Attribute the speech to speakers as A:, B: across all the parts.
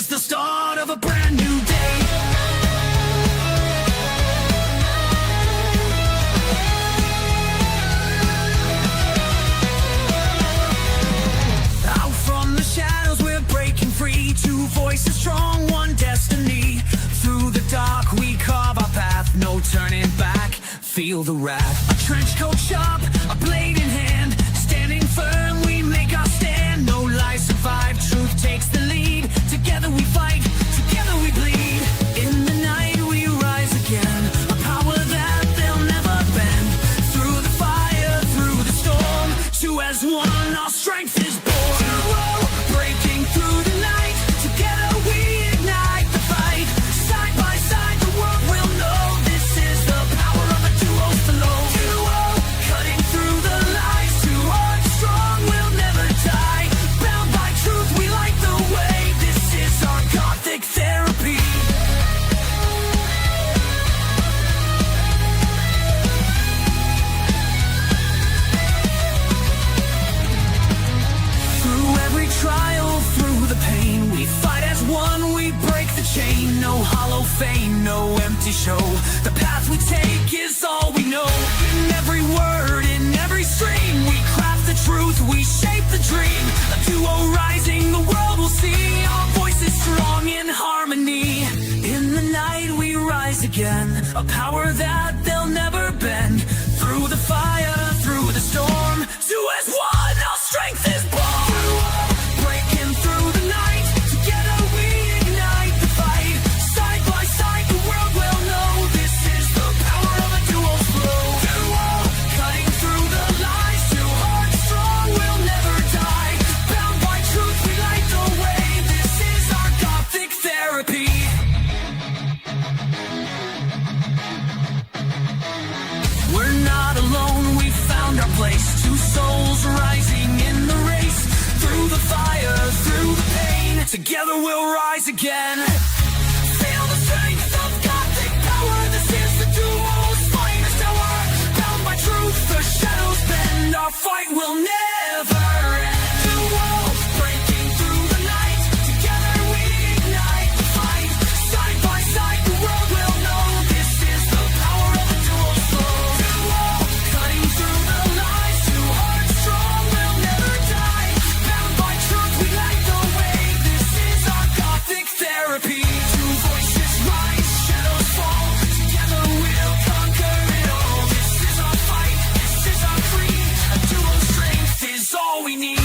A: is the start of a brand new day. Out from the shadows we're breaking free. Two voices strong, one destiny. Through the dark we carve our path, no turning back. Feel the wrath. A trench coat sharp, a blade in hand. Standing firm, we make our stand. No lies survive, truth takes the lead. Together we fight, together we bleed. In the night we rise again. A power that they'll never bend. Through the fire, through the storm. Two as one, our strength is born. Duo, breaking through the night. Together we ignite the fight. Side by side the world will know. This is the power of a duo's flow. Duo, cutting through the lies. Two hearts strong, we'll never die. Bound by truth, we light the way. This is our Gothic Therapy. Through every trial, through the pain, we fight as one, we break the chain. No hollow fame, no empty show. The path we take is all we know. In every word, in every stream, we craft the truth, we shape the dream. A duo rising, the world will see. Our voices strong in harmony. In the night we rise again. A power that they'll never bend. Through the fire, through the storm. Two as one, our strength is born. Breaking through the night. Together we ignite the fight. Side by side the world will know. This is the power of a duo's flow. Duo, cutting through the lies. Two hearts strong, we'll never die. Bound by truth, we light the way. This is our Gothic Therapy. We're not alone, we found our place. Two souls rising in the race. Through the fire, through the pain. Together we'll rise again. Feel the strength of Gothic power. This is the duo's finest hour. Bound by truth, the shadows bend. Our fight will never end. Duo, breaking through the night. Together we ignite the fight. Side by side the world will know. This is the power of a duo's flow. Duo, cutting through the lies. Two hearts strong, we'll never die. Bound by truth, we light the way. This is our Gothic Therapy. Two voices rise, shadows fall. Together we'll conquer it all. This is our fight, this is our creed. A duo's strength is all we need.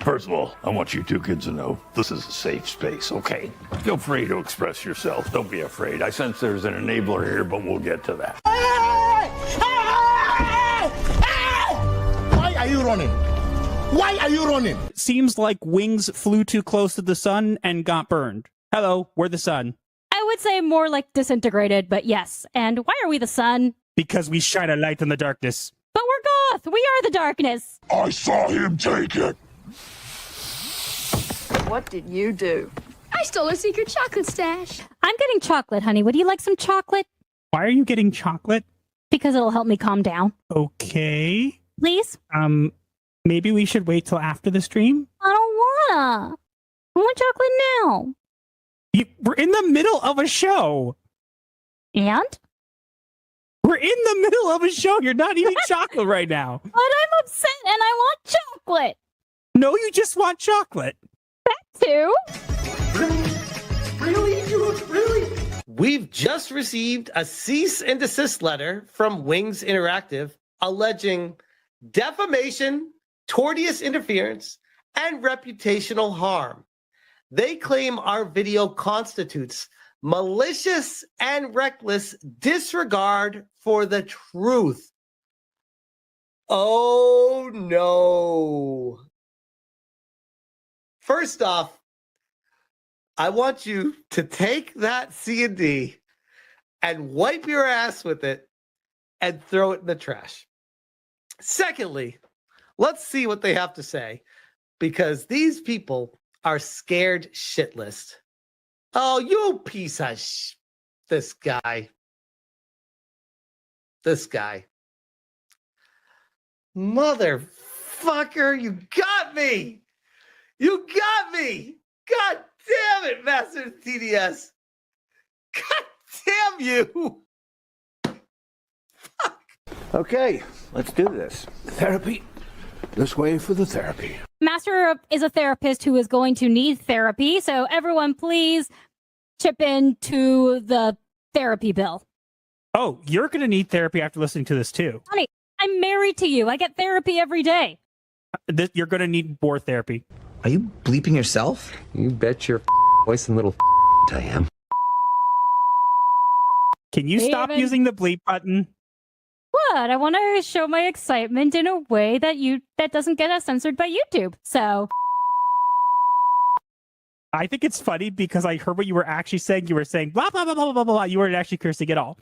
B: First of all, I want you two kids to know this is a safe space, okay? Feel free to express yourself. Don't be afraid. I sense there's an enabler here, but we'll get to that.
C: Why are you running? Why are you running?
D: Seems like wings flew too close to the sun and got burned. Hello, we're the sun.
E: I would say more like disintegrated, but yes. And why are we the sun?
D: Because we shine a light in the darkness.
E: But we're goth. We are the darkness.
B: I saw him take it.
F: What did you do? I stole a secret chocolate stash.
E: I'm getting chocolate, honey. Would you like some chocolate?
D: Why are you getting chocolate?
E: Because it'll help me calm down.
D: Okay.
E: Please?
D: Maybe we should wait till after the stream?
E: I don't wanna. I want chocolate now.
D: We're in the middle of a show.
E: And?
D: We're in the middle of a show. You're not eating chocolate right now.
E: But I'm upset and I want chocolate.
D: No, you just want chocolate.
E: That too.
G: Really? We've just received a cease and desist letter from Wings Interactive alleging defamation, tortious interference, and reputational harm. They claim our video constitutes malicious and reckless disregard for the truth. Oh no. First off, I want you to take that C&D and wipe your ass with it and throw it in the trash. Secondly, let's see what they have to say, because these people are scared shitless. Oh, you piece of this guy. This guy. Motherfucker, you got me. You got me. God damn it, Master TDS. God damn you.
B: Okay, let's do this. Therapy. This way for the therapy.
E: Master is a therapist who is going to need therapy, so everyone please chip in to the therapy bill.
D: Oh, you're going to need therapy after listening to this too.
E: Honey, I'm married to you. I get therapy every day.
D: You're going to need more therapy.
H: Are you bleeping yourself?
I: You bet your voice and little I am.
D: Can you stop
E: David.
D: using the bleep button?
E: What? I want to show my excitement in a way that doesn't get us censored by YouTube. So
D: I think it's funny because I heard what you were actually saying. You were saying blah, blah, blah, blah, blah, blah. You weren't actually cursing at all.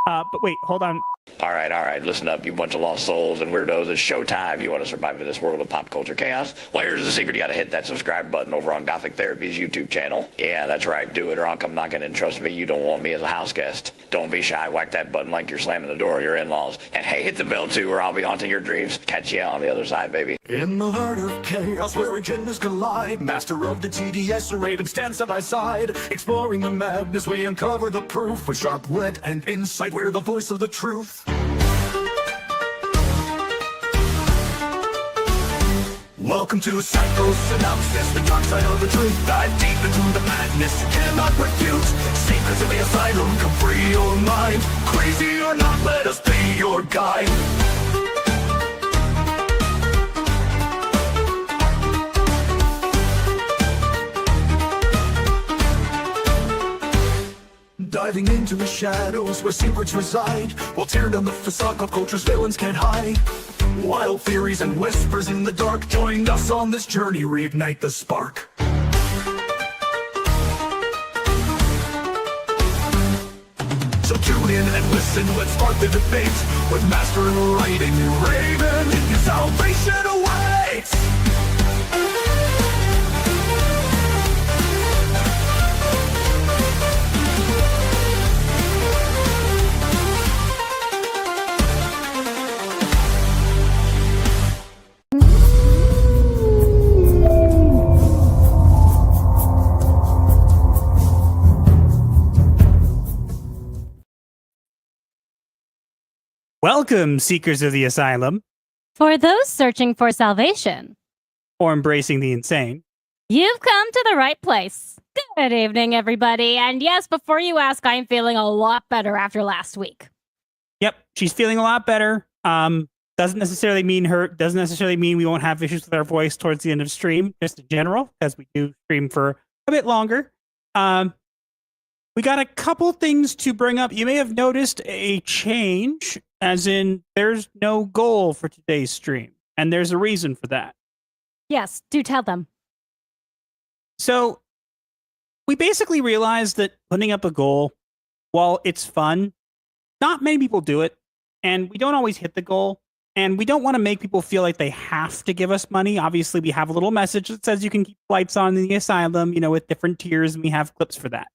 D: But wait, hold on.
J: All right. Listen up, you bunch of lost souls and weirdos. It's showtime. You want to survive in this world of pop culture chaos? Well, here's the secret. You got to hit that subscribe button over on Gothic Therapy's YouTube channel. Yeah, that's right. Do it or I'll come knocking and trust me, you don't want me as a house guest. Don't be shy. Whack that button like you're slamming the door of your in-laws. And hey, hit the bell too or I'll be haunting your dreams. Catch you on the other side, baby.
A: In the heart of chaos where agendas collide, master of the TDS and Raven stand side by side. Exploring the madness, we uncover the proof with sharp wit and insight. We're the voice of the truth. Welcome to Psycho-Synopsis, the dark side of the truth. Dive deep into the madness you cannot refute. Secrets of the Asylum, come free your mind. Crazy or not, let us be your guide. Diving into the shadows where secrets reside. We'll tear down the facade of culture's villains can't hide. Wild theories and whispers in the dark. Join us on this journey, reignite the spark. So tune in and listen, let's spark the debate. With Master writing Raven, your salvation awaits.
D: Welcome, seekers of the asylum,
E: for those searching for salvation
D: or embracing the insane.
E: you've come to the right place. Good evening, everybody. And yes, before you ask, I'm feeling a lot better after last week.
D: Yep, she's feeling a lot better. Doesn't necessarily mean we won't have issues with our voice towards the end of stream, just in general, because we do stream for a bit longer. We got a couple things to bring up. You may have noticed a change, as in there's no goal for today's stream, and there's a reason for that.
E: Yes, do tell them.
D: So we basically realized that putting up a goal, while it's fun, not many people do it, and we don't always hit the goal, and we don't want to make people feel like they have to give us money. Obviously, we have a little message that says you can keep lights on in the asylum, with different tiers, and we have clips for that.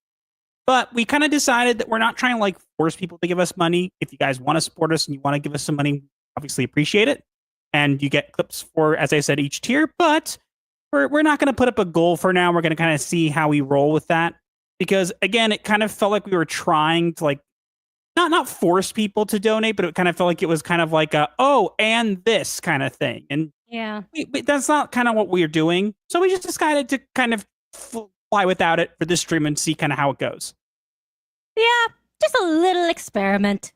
D: But we kind of decided that we're not trying to force people to give us money. If you guys want to support us and you want to give us some money, obviously appreciate it. And you get clips for, as I said, each tier, but we're not going to put up a goal for now. We're going to kind of see how we roll with that. Because again, it kind of felt like we were trying to not force people to donate, but it kind of felt like it was kind of like and this kind of thing. And
E: Yeah.
D: that's not kind of what we're doing. So we just decided to kind of fly without it for this stream and see kind of how it goes.
E: Yeah, just a little experiment.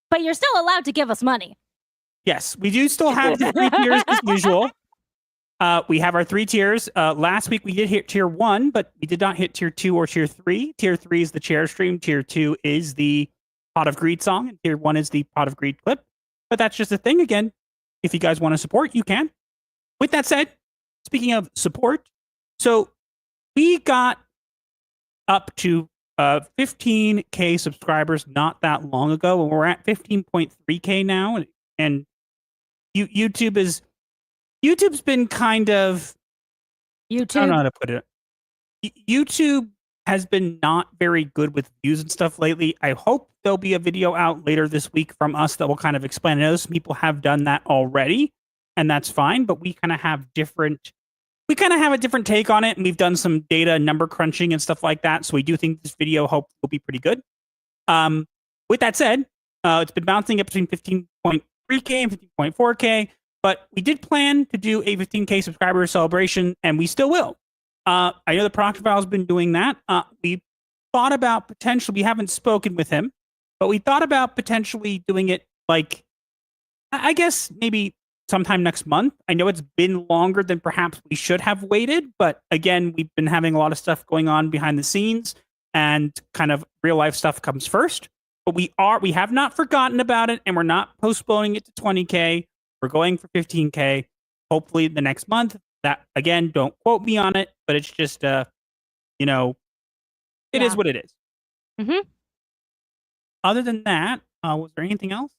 E: But you're still allowed to give us money.
D: Yes, we do still have the 3 tiers as usual. We have our 3 tiers. Last week we did hit tier 1, but we did not hit tier 2 or tier 3. Tier 3 is the chair stream. Tier 2 is the Pot of Greed song. And tier 1 is the Pot of Greed clip. But that's just a thing. Again, if you guys want to support, you can. With that said, speaking of support, so we got up to 15K subscribers not that long ago, and we're at 15.3K now. And YouTube is YouTube's been kind of, I don't know
E: YouTube.
D: how to put it. YouTube has been not very good with views and stuff lately. I hope there'll be a video out later this week from us that will kind of explain. I know some people have done that already, and that's fine, but we kind of have a different take on it, and we've done some data number crunching and stuff like that. So we do think this video hope will be pretty good. With that said, it's been bouncing up between 15.3K and 15.4K, but we did plan to do a 15K subscriber celebration, and we still will. I know the Proctor File's been doing that. We thought about potentially, we haven't spoken with him, but we thought about potentially doing it like, I guess maybe sometime next month. I know it's been longer than perhaps we should have waited, but again, we've been having a lot of stuff going on behind the scenes, and kind of real life stuff comes first. But we have not forgotten about it, and we're not postponing it to 20K. We're going for 15K, hopefully the next month. That, again, don't quote me on it, but it's just, it is what it is.
E: Mm-hmm.
D: Other than that, was there anything else?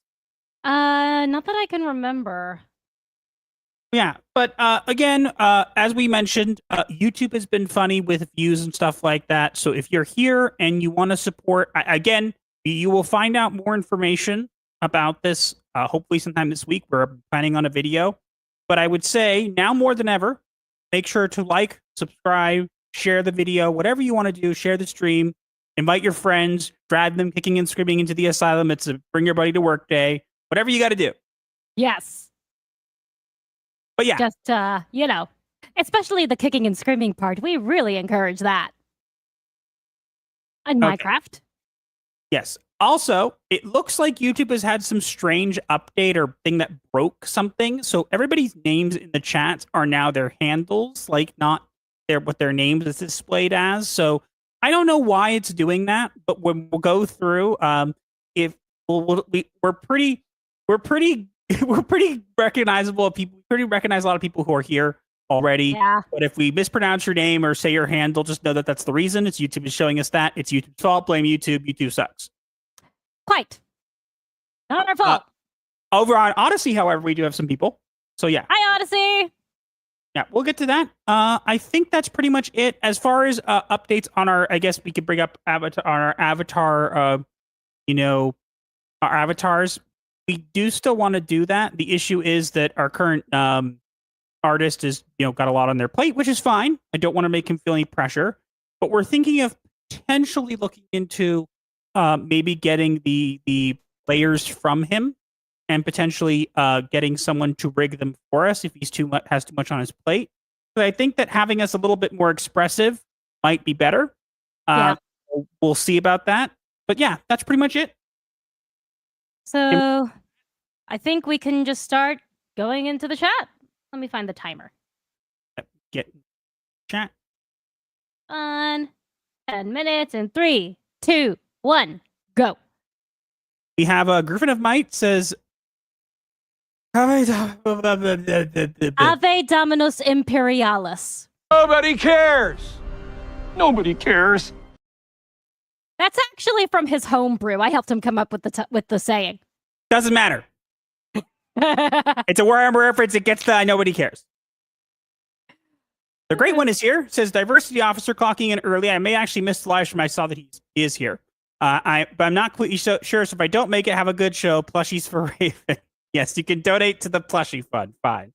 E: Not that I can remember.
D: Yeah, but again, as we mentioned, YouTube has been funny with views and stuff like that. So if you're here and you want to support, again, you will find out more information about this, hopefully sometime this week. We're planning on a video. But I would say now more than ever, make sure to like, subscribe, share the video, whatever you want to do, share the stream, invite your friends, drag them kicking and screaming into the asylum. It's a bring your buddy to work day, whatever you got to do.
E: Yes.
D: But yeah.
E: Just, especially the kicking and screaming part. We really encourage that. In Minecraft.
D: Yes. Also, it looks like YouTube has had some strange update or thing that broke something. So everybody's names in the chats are now their handles, like not what their names is displayed as. So I don't know why it's doing that, but when we'll go through, we're pretty recognizable people. We pretty recognize a lot of people who are here already.
E: Yeah.
D: But if we mispronounce your name or say your handle, just know that that's the reason. It's YouTube is showing us that. It's YouTube's fault. Blame YouTube. YouTube sucks.
E: Quite. Not our fault.
D: Over on Odyssey, however, we do have some people. So yeah.
E: Hi, Odyssey.
D: Yeah, we'll get to that. I think that's pretty much it. As far as updates on our, I guess we could bring up our avatar, our avatars. We do still want to do that. The issue is that our current artist is, got a lot on their plate, which is fine. I don't want to make him feel any pressure. But we're thinking of potentially looking into maybe getting the layers from him, and potentially getting someone to rig them for us if he's has too much on his plate. But I think that having us a little bit more expressive might be better. We'll see about that. But yeah, that's pretty much it.
E: So I think we can just start going into the chat. Let me find the timer.
D: Get chat.
E: On 10 minutes in 3, 2, 1, go.
D: We have a Griffin of Might says,
E: Ave Dominus Imperialis.
B: Nobody cares. Nobody cares.
E: That's actually from his homebrew. I helped him come up with the saying.
D: Doesn't matter. It's a Warhammer reference. It gets the nobody cares. The great one is here. Says diversity officer clocking in early. I may actually miss the live stream. I saw that he is here. But I'm not completely sure. So if I don't make it, have a good show. Plushies for Raven. Yes, you can donate to the plushie fund. Fine.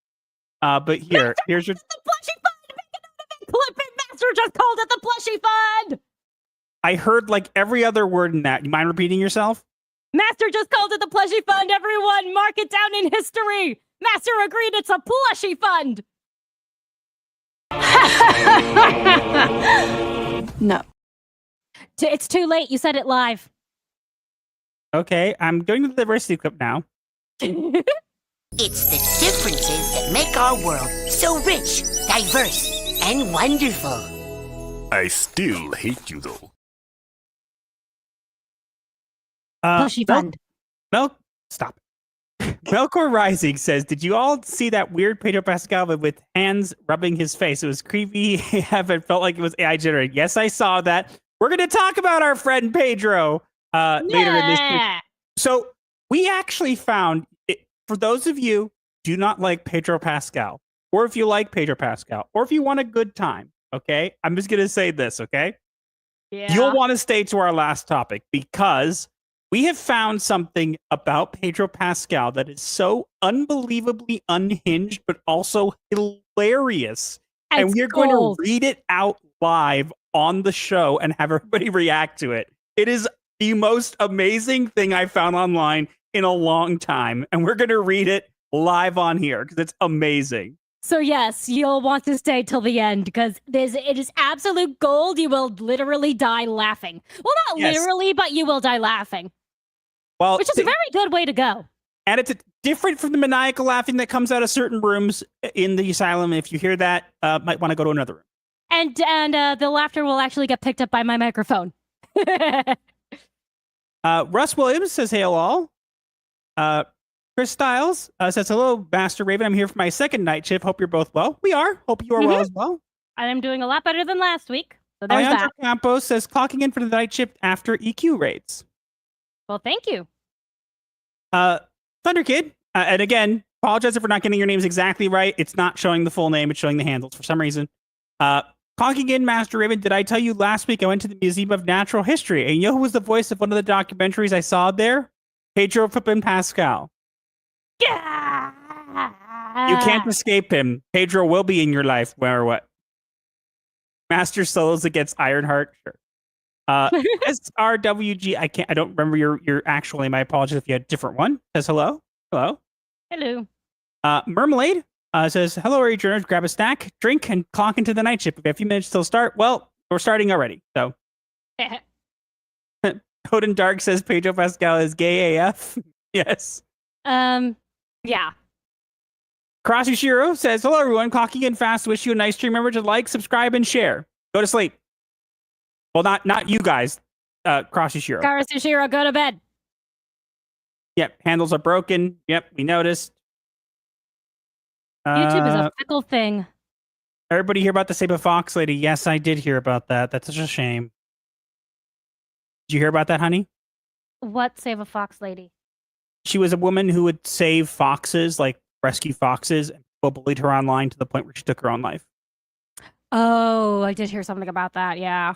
D: But here's your
E: the plushie fund. Master just called it the plushie fund.
D: I heard like every other word in that. You mind repeating yourself?
E: Master just called it the plushie fund. Everyone, mark it down in history. Master agreed it's a plushie fund.
F: No.
E: It's too late. You said it live.
D: Okay, I'm doing the diversity clip now.
K: It's the differences that make our world so rich, diverse, and wonderful.
C: I still hate you, though.
E: Pushy fund.
D: Stop. Melkor Rising says, did you all see that weird Pedro Pascal with hands rubbing his face? It was creepy. It felt like it was AI generated. Yes, I saw that. We're going to talk about our friend Pedro later in this week. So we actually found, for those of you who do not like Pedro Pascal, or if you like Pedro Pascal, or if you want a good time, okay? I'm just going to say this, okay?
E: Yeah.
D: You'll want to stay to our last topic because we have found something about Pedro Pascal that is so unbelievably unhinged, but also hilarious. And we're going to read it out live on the show and have everybody react to it. It is the most amazing thing I found online in a long time. And we're going to read it live on here because it's amazing.
E: So yes, you'll want to stay till the end because it is absolute gold. You will literally die laughing. Well, not literally, but you will die laughing.
D: Well,
E: which is a very good way to go.
D: And it's different from the maniacal laughing that comes out of certain rooms in the asylum. If you hear that, might want to go to another room.
E: And the laughter will actually get picked up by my microphone.
D: Russ Williams says, "Hey all." Chris Stiles says, "Hello, Master Raven. I'm here for my second night shift. Hope you're both well." We are. Hope you are well as well.
E: I'm doing a lot better than last week. So there's that.
D: Campos says, "Clocking in for the night shift after EQ raids."
E: Well, thank you.
D: Thunder Kid, and again, apologize if we're not getting your names exactly right. It's not showing the full name. It's showing the handles for some reason. Clocking in, Master Raven, did I tell you last week I went to the Museum of Natural History, and you know who was the voice of one of the documentaries I saw there? Pedro Pascal.
E: Yeah.
D: You can't escape him. Pedro will be in your life, where or what. Master Solos against Ironheart. Sure. SRWG. I don't remember your actual name. I apologize if you had a different one. Says hello. Hello.
E: Hello.
D: Mermelade says, "Hello, Adrian. Grab a snack, drink, and clock into the night shift. If you have a few minutes till start, well, we're starting already. So." Odin Dark says Pedro Pascal is gay AF. Yes.
E: Yeah.
D: Crossy Shiro says, "Hello, everyone. Clocking in fast. Wish you a nice stream. Remember to like, subscribe, and share. Go to sleep." Well, not you guys. Crossy Shiro.
E: Crossy Shiro, go to bed.
D: Yep. Handles are broken. Yep. We noticed.
E: YouTube is a fickle thing.
D: Everybody hear about the Saber Fox lady? Yes, I did hear about that. That's such a shame. Did you hear about that, honey?
E: What Save a Fox lady?
D: She was a woman who would save foxes, like rescue foxes, and people bullied her online to the point where she took her own life.
E: Oh, I did hear something about that. Yeah.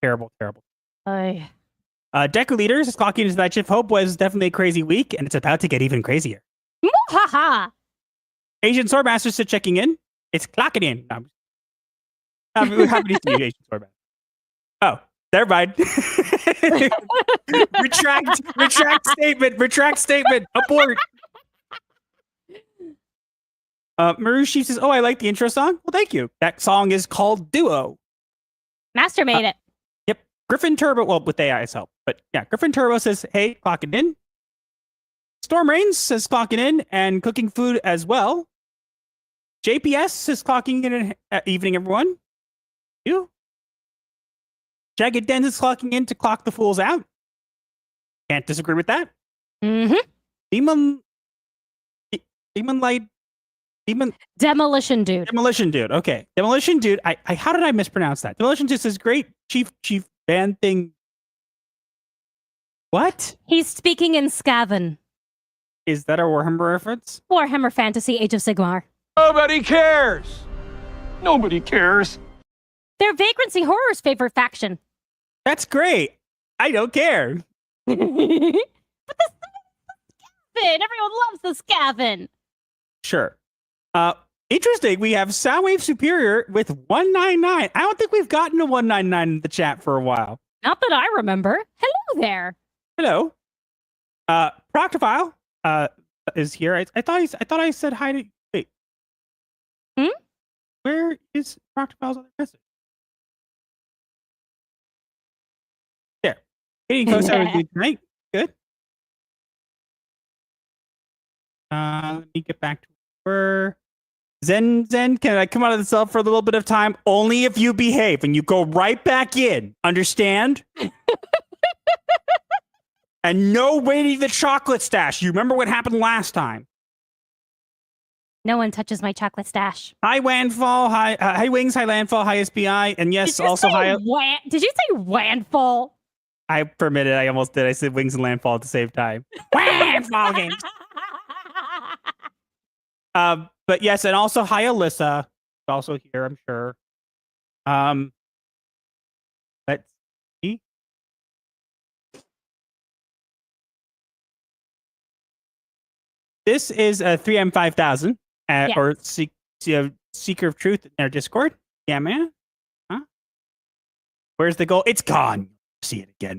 D: Terrible, terrible.
E: Deku
D: Leaders is clocking into that shift. Hope was definitely a crazy week, and it's about to get even crazier.
E: Ha
D: Asian Swordmaster is checking in. It's clocking in. No, I'm happy to see you, Asian Swordmaster. Oh, never mind. Retract statement. Abort. Marushi says, "Oh, I like the intro song." Well, thank you. That song is called Duo.
E: Master made it.
D: Yep. Griffin Turbo, well, with AI's help. But yeah, Griffin Turbo says, "Hey, clocking in." Storm Rains says clocking in and cooking food as well. JPS says clocking in evening, everyone. You. Jagged Den is clocking in to clock the fools out. Can't disagree with that.
E: Mm-hmm. Demolition Dude.
D: Okay. Demolition Dude. I how did I mispronounce that? Demolition Dude says great chief band thing. What?
E: He's speaking in Skaven.
D: Is that a Warhammer reference?
E: Warhammer Fantasy Age of Sigmar.
B: Nobody cares. Nobody cares.
E: They're Vagrancy Horror's favorite faction.
D: That's great. I don't care.
E: But the Skaven! Everyone loves the Skaven.
D: Sure. Interesting. We have Soundwave Superior with 199. I don't think we've gotten a 199 in the chat for a while.
E: Not that I remember. Hello there.
D: Hello. Proctophile is here. I thought I said hi to. Wait. Where is Proctophile's other message? There. Hey, close out with you tonight. Good. Let me get back to where. Zen, can I come out of the cell for a little bit of time? Only if you behave and you go right back in. Understand? And no raiding the chocolate stash. You remember what happened last time?
E: No one touches my chocolate stash.
D: High Wandfall, high Wings, high Landfall, high SBI, and yes, also high.
E: Did you say Wandfall?
D: I permitted. I almost did. I said Wings and Landfall at the same time. Wandfall games. But yes, and also hi Alyssa, also here, I'm sure. Let's see. This is a 3M5000 or Seeker of Truth in our Discord. Yeah, man. Huh? Where's the goal? It's gone. See it again.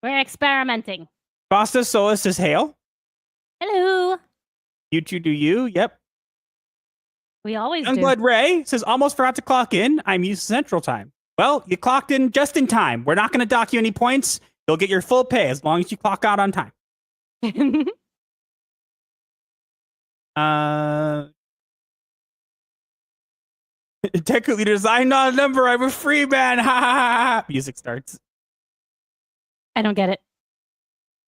E: We're experimenting.
D: Costa Solis says hail.
E: Hello.
D: You two do you. Yep.
E: We always do.
D: Youngblood Ray says, almost forgot to clock in. I'm used to Central Time. Well, you clocked in just in time. We're not going to dock you any points. You'll get your full pay as long as you clock out on time. Tech leaders, I'm not a number. I'm a free man. Ha ha ha. Music starts.
E: I don't get it.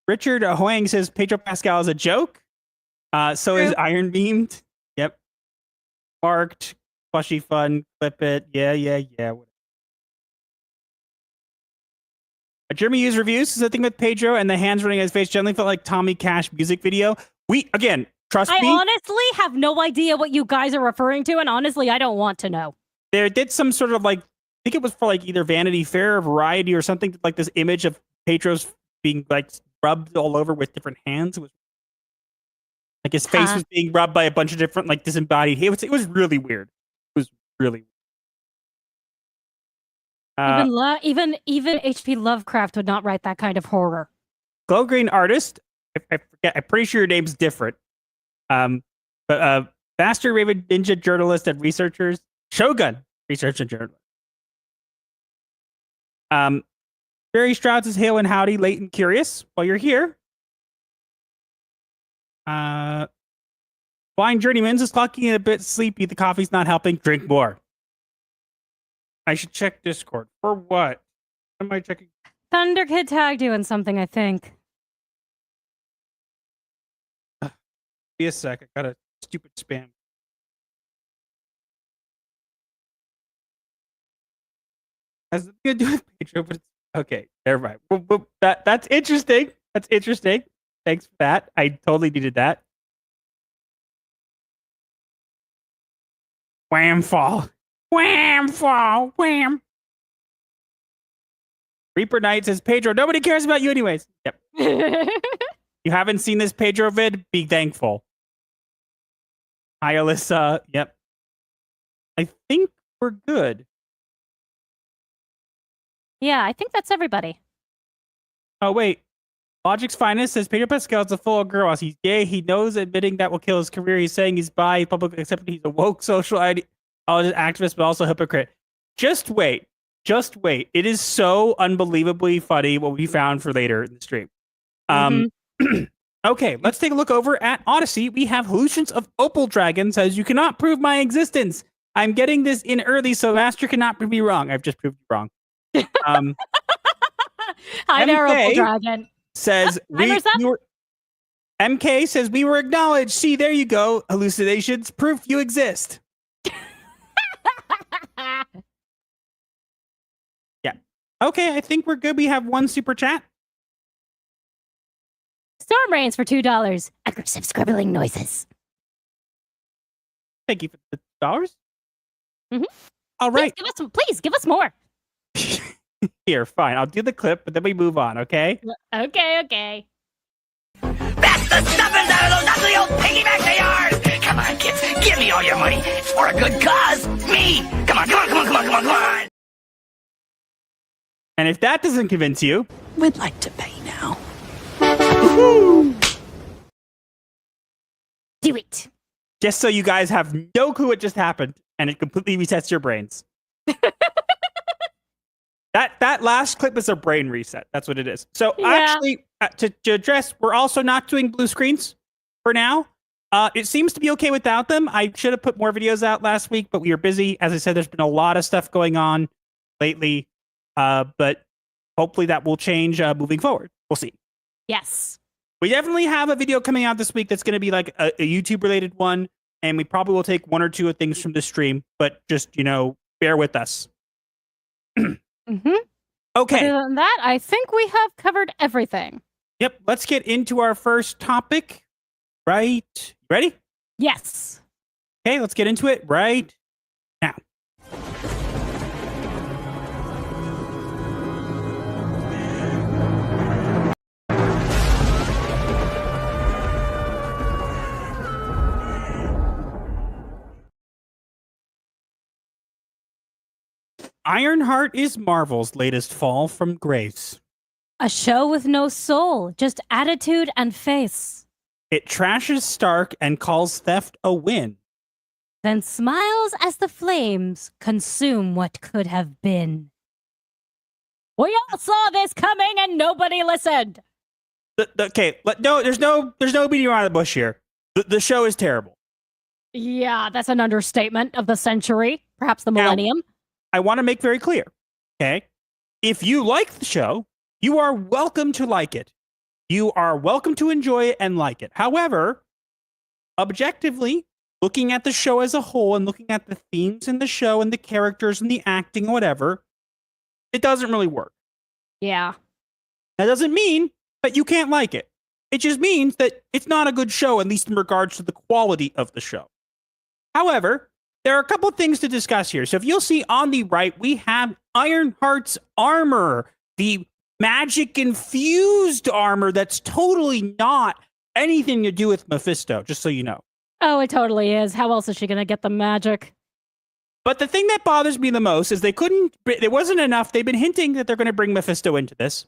D: Richard Hoang says Pedro Pascal is a joke. So is Iron Beamed. Yep. Marked. Plushy fun. Clip it. Yeah. Jeremy Hughes reviews says the thing with Pedro and the hands running his face generally felt like Tommy Cash music video. Trust me.
E: I honestly have no idea what you guys are referring to, and honestly, I don't want to know.
D: They did some sort of I think it was for either Vanity Fair or Variety or something, like this image of Pedro's being rubbed all over with different hands. It was his face was being rubbed by a bunch of different disembodied hands. It was really weird. It was really weird.
E: Even H.P. Lovecraft would not write that kind of horror.
D: Glow Green Artist, I forget. I'm pretty sure your name's different. But Master Raven Ninja Journalist and Researchers, Shogun Research and Journalist. Barry Stroud says, hail and howdy, late and curious. While you're here. Blind Journeyman is clocking in a bit sleepy. The coffee's not helping. Drink more. I should check Discord. For what? What am I checking?
E: Thunder Kid tagged you in something, I think.
D: Be a sec. I got a stupid spam. Has nothing to do with Pedro, but it's okay. Never mind. Well, that's interesting. That's interesting. Thanks for that. I totally needed that. Wham fall. Wham fall. Wham. Reaper Knight says, Pedro, nobody cares about you anyways. Yep. You haven't seen this Pedro vid? Be thankful. Hi, Alyssa. Yep. I think we're good.
E: Yeah, I think that's everybody.
D: Oh, wait. Logic's Finest says Pedro Pascal is a full girl. He's gay. He knows admitting that will kill his career. He's saying he's bi, publicly accepted. He's a woke social activist, but also a hypocrite. Just wait. Just wait. It is so unbelievably funny what we found for later in the stream. Okay, let's take a look over at Odyssey. We have Hallucinations of Opal Dragon says, you cannot prove my existence. I'm getting this in early, so Master cannot prove me wrong. I've just proved you wrong.
E: Hi there, Opal Dragon.
D: Says MK says we were acknowledged. See, there you go. Hallucinations, proof you exist. Yeah. Okay, I think we're good. We have one super chat.
E: Storm Rains for $2. Aggressive scribbling noises.
D: Thank you for the $.
E: Mm-hmm.
D: All right.
E: Please give us more.
D: Here, fine. I'll do the clip, but then we move on, okay?
E: Okay.
K: That's the stuffers out of those ugly old piggybacks of yours! Come on, kids, give me all your money. It's for a good cause. Me! Come on.
D: And if that doesn't convince you,
A: We'd like to pay now.
E: Do it.
D: Just so you guys have no clue what just happened, and it completely resets your brains. That last clip is a brain reset. That's what it is. So actually, to address, we're also not doing blue screens for now. It seems to be okay without them. I should have put more videos out last week, but we were busy. As I said, there's been a lot of stuff going on lately, but hopefully that will change moving forward. We'll see.
E: Yes.
D: We definitely have a video coming out this week that's going to be like a YouTube-related one, and we probably will take one or two of things from the stream, but just, bear with us. Okay.
E: Other than that, I think we have covered everything.
D: Yep. Let's get into our first topic right Ready?
E: Yes.
D: Okay, let's get into it right now. Ironheart is Marvel's latest fall from grace.
E: A show with no soul, just attitude and face.
D: It trashes Stark and calls theft a win.
E: Then smiles as the flames consume what could have been. We all saw this coming and nobody listened.
D: There's no beating around the bush here. The show is terrible.
E: Yeah, that's an understatement of the century, perhaps the millennium.
D: I want to make very clear, okay? If you like the show, you are welcome to like it. You are welcome to enjoy it and like it. However, objectively, looking at the show as a whole and looking at the themes in the show and the characters and the acting or whatever, it doesn't really work.
E: Yeah.
D: That doesn't mean that you can't like it. It just means that it's not a good show, at least in regards to the quality of the show. However, there are a couple things to discuss here. So if you'll see on the right, we have Ironheart's armor, the magic-infused armor that's totally not anything to do with Mephisto, just so you know.
E: Oh, it totally is. How else is she going to get the magic?
D: But the thing that bothers me the most is there wasn't enough. They've been hinting that they're going to bring Mephisto into this.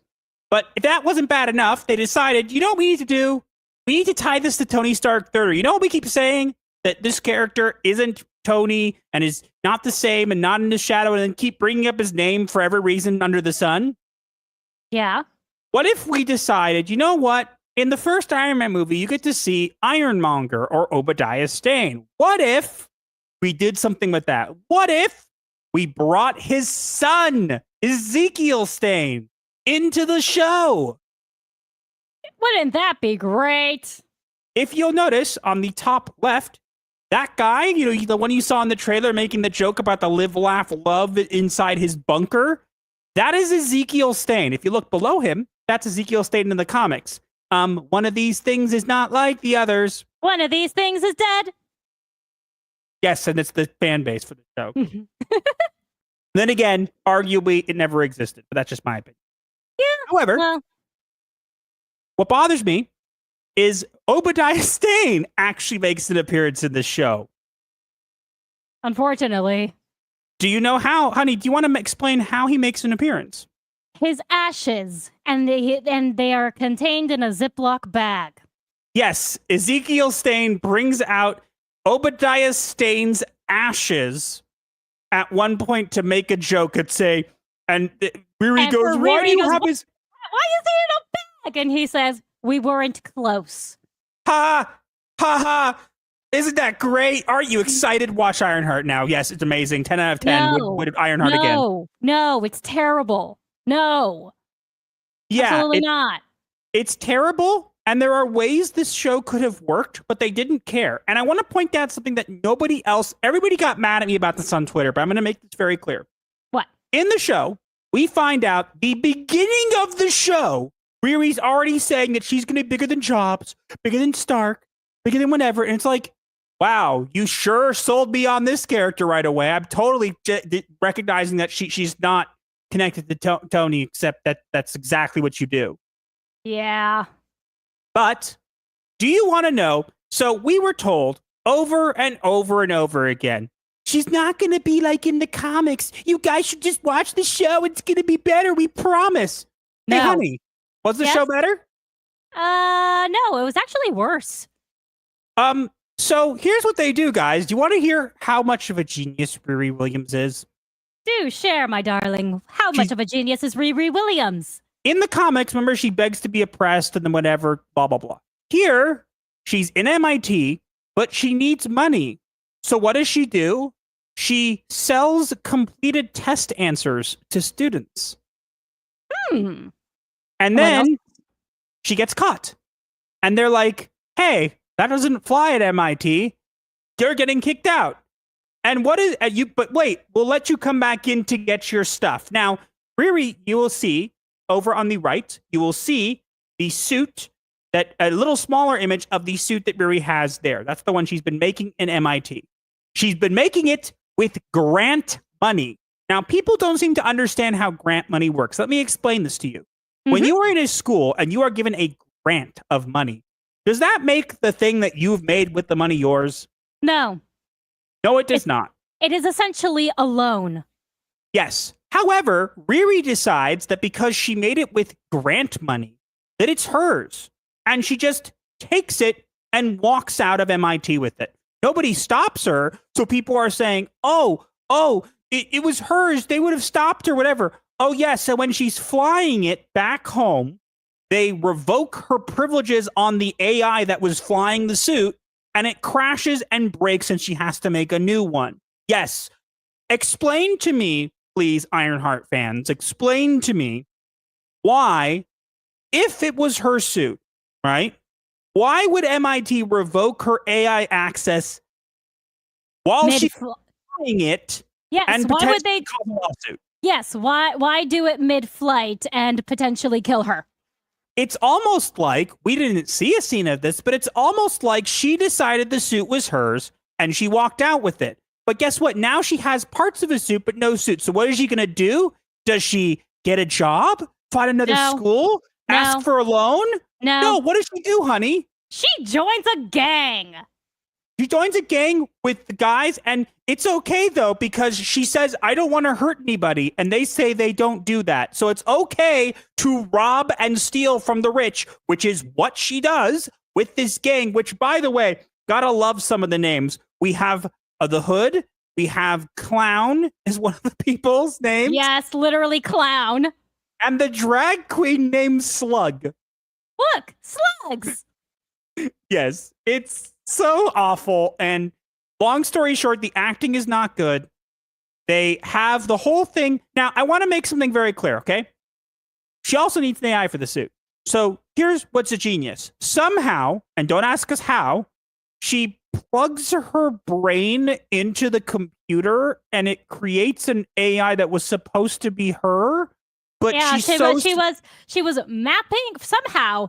D: But if that wasn't bad enough, they decided, you know what we need to do? We need to tie this to Tony Stark 30. You know what we keep saying? That this character isn't Tony and is not the same and not in his shadow, and then keep bringing up his name for every reason under the sun?
E: Yeah.
D: What if we decided, you know what? In the first Iron Man movie, you get to see Ironmonger or Obadiah Stane. What if we did something with that? What if we brought his son, Ezekiel Stane, into the show?
E: Wouldn't that be great?
D: If you'll notice on the top left, that guy, you know, the one you saw in the trailer making the joke about the live, laugh, love inside his bunker, that is Ezekiel Stane. If you look below him, that's Ezekiel Stane in the comics. One of these things is not like the others.
E: One of these things is dead.
D: Yes, and it's the fan base for the show. Then again, arguably, it never existed, but that's just my opinion.
E: Yeah.
D: However, what bothers me is Obadiah Stane actually makes an appearance in the show.
E: Unfortunately.
D: Do you know how? Honey, do you want to explain how he makes an appearance?
E: His ashes, and they are contained in a Ziploc bag.
D: Yes, Ezekiel Stane brings out Obadiah Stane's ashes at one point to make a joke and say, and Riri goes, why do you have his...
E: Why is he in a bag? And he says, we weren't close.
D: Ha! Ha ha! Isn't that great? Aren't you excited? Watch Ironheart now. Yes, it's amazing. 10 out of 10. Would Ironheart again.
E: No, it's terrible. No.
D: Yeah.
E: Absolutely not.
D: It's terrible, and there are ways this show could have worked, but they didn't care. And I want to point out something that everybody got mad at me about this on Twitter, but I'm going to make this very clear.
E: What?
D: In the show, we find out the beginning of the show, Riri's already saying that she's going to be bigger than Jobs, bigger than Stark, bigger than whatever. And it's like, wow, you sure sold me on this character right away. I'm totally recognizing that she's not connected to Tony, except that's exactly what you do.
E: Yeah.
D: But do you want to know? So we were told over and over and over again, she's not going to be like in the comics. You guys should just watch the show. It's going to be better. We promise.
E: No.
D: Hey, honey, was the show better?
E: No, it was actually worse.
D: So here's what they do, guys. Do you want to hear how much of a genius Riri Williams is?
E: Do share, my darling. How much of a genius is Riri Williams?
D: In the comics, remember, she begs to be oppressed and then whatever, blah, blah, blah. Here, she's in MIT, but she needs money. So what does she do? She sells completed test answers to students. And then she gets caught. And they're like, hey, that doesn't fly at MIT. You're getting kicked out. And what is you? But wait, we'll let you come back in to get your stuff. Now, Riri, you will see over on the right, you will see the suit that a little smaller image of the suit that Riri has there. That's the one she's been making in MIT. She's been making it with grant money. Now, people don't seem to understand how grant money works. Let me explain this to you. When you are in a school and you are given a grant of money, does that make the thing that you've made with the money yours?
E: No.
D: No, it does not.
E: It is essentially a loan.
D: Yes. However, Riri decides that because she made it with grant money, that it's hers. And she just takes it and walks out of MIT with it. Nobody stops her. So people are saying, it was hers. They would have stopped her, whatever. Oh, yes. So when she's flying it back home, they revoke her privileges on the AI that was flying the suit, and it crashes and breaks, and she has to make a new one. Yes. Explain to me, please, Ironheart fans, explain to me why, if it was her suit, right? Why would MIT revoke her AI access while she's flying it?
E: Yes,
D: and
E: why would they
D: cause a lawsuit?
E: Yes, why do it mid-flight and potentially kill her?
D: It's almost like, we didn't see a scene of this, but it's almost like she decided the suit was hers and she walked out with it. But guess what? Now she has parts of a suit, but no suit. So what is she going to do? Does she get a job? Find another school? Ask for a loan? No. What does she do, honey?
E: She joins a gang.
D: She joins a gang with the guys, and it's okay, though, because she says, I don't want to hurt anybody, and they say they don't do that. So it's okay to rob and steal from the rich, which is what she does with this gang, which, by the way, gotta love some of the names. We have the Hood. We have Clown is one of the people's names.
E: Yes, literally Clown.
D: And the drag queen named Slug.
E: Look, slugs.
D: Yes, it's so awful. And long story short, the acting is not good. They have the whole thing. Now, I want to make something very clear, okay? She also needs an AI for the suit. So here's what's a genius. Somehow, and don't ask us how, she plugs her brain into the computer and it creates an AI that was supposed to be her. But
E: yeah, she was mapping somehow.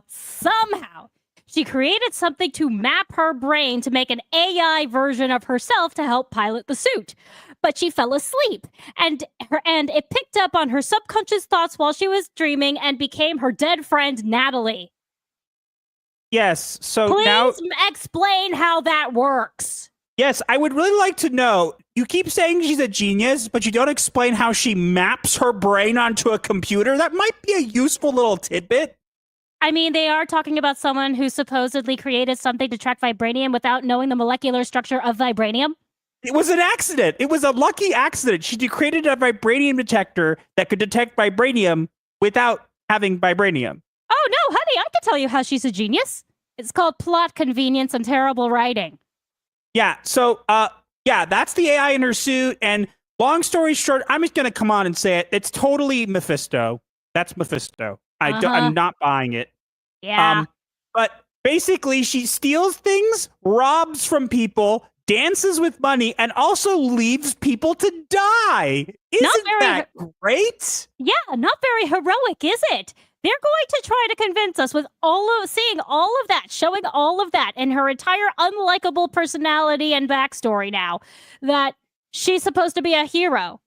E: She created something to map her brain to make an AI version of herself to help pilot the suit. But she fell asleep, and it picked up on her subconscious thoughts while she was dreaming and became her dead friend Natalie.
D: Yes, so
E: Please
D: now
E: explain how that works.
D: Yes, I would really like to know. You keep saying she's a genius, but you don't explain how she maps her brain onto a computer. That might be a useful little tidbit.
E: I mean, they are talking about someone who supposedly created something to track vibranium without knowing the molecular structure of vibranium.
D: It was an accident. It was a lucky accident. She created a vibranium detector that could detect vibranium without having vibranium.
E: Oh, no, honey, I can tell you how she's a genius. It's called plot convenience and terrible writing.
D: Yeah, so, that's the AI in her suit. And long story short, I'm just going to come on and say it. It's totally Mephisto. That's Mephisto. I'm not buying it.
E: Yeah.
D: But basically, she steals things, robs from people, dances with money, and also leaves people to die. Isn't that great?
E: Yeah, not very heroic, is it? They're going to try to convince us with seeing all of that, showing all of that, and her entire unlikable personality and backstory now, that she's supposed to be a hero.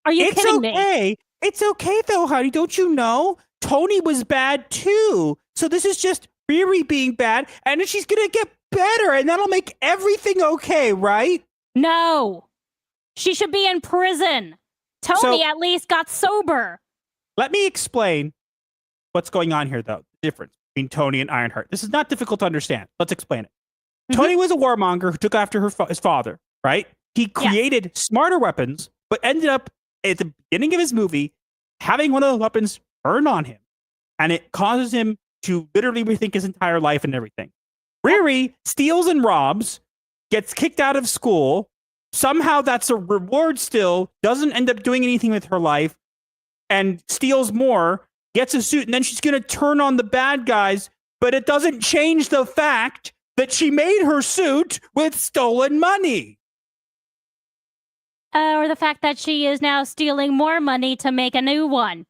E: Are you kidding me?
D: It's okay, though, honey. Don't you know? Tony was bad, too. So this is just Riri being bad, and then she's going to get better, and that'll make everything okay, right?
E: No. She should be in prison. Tony at least got sober.
D: Let me explain what's going on here, though. The difference between Tony and Ironheart. This is not difficult to understand. Let's explain it. Tony was a warmonger who took after his father, right? He created smarter weapons, but ended up at the beginning of his movie having one of the weapons turn on him. And it causes him to literally rethink his entire life and everything. Riri steals and robs, gets kicked out of school. Somehow that's a reward still, doesn't end up doing anything with her life, and steals more, gets a suit, and then she's going to turn on the bad guys, but it doesn't change the fact that she made her suit with stolen money.
E: Or the fact that she is now stealing more money to make a new one.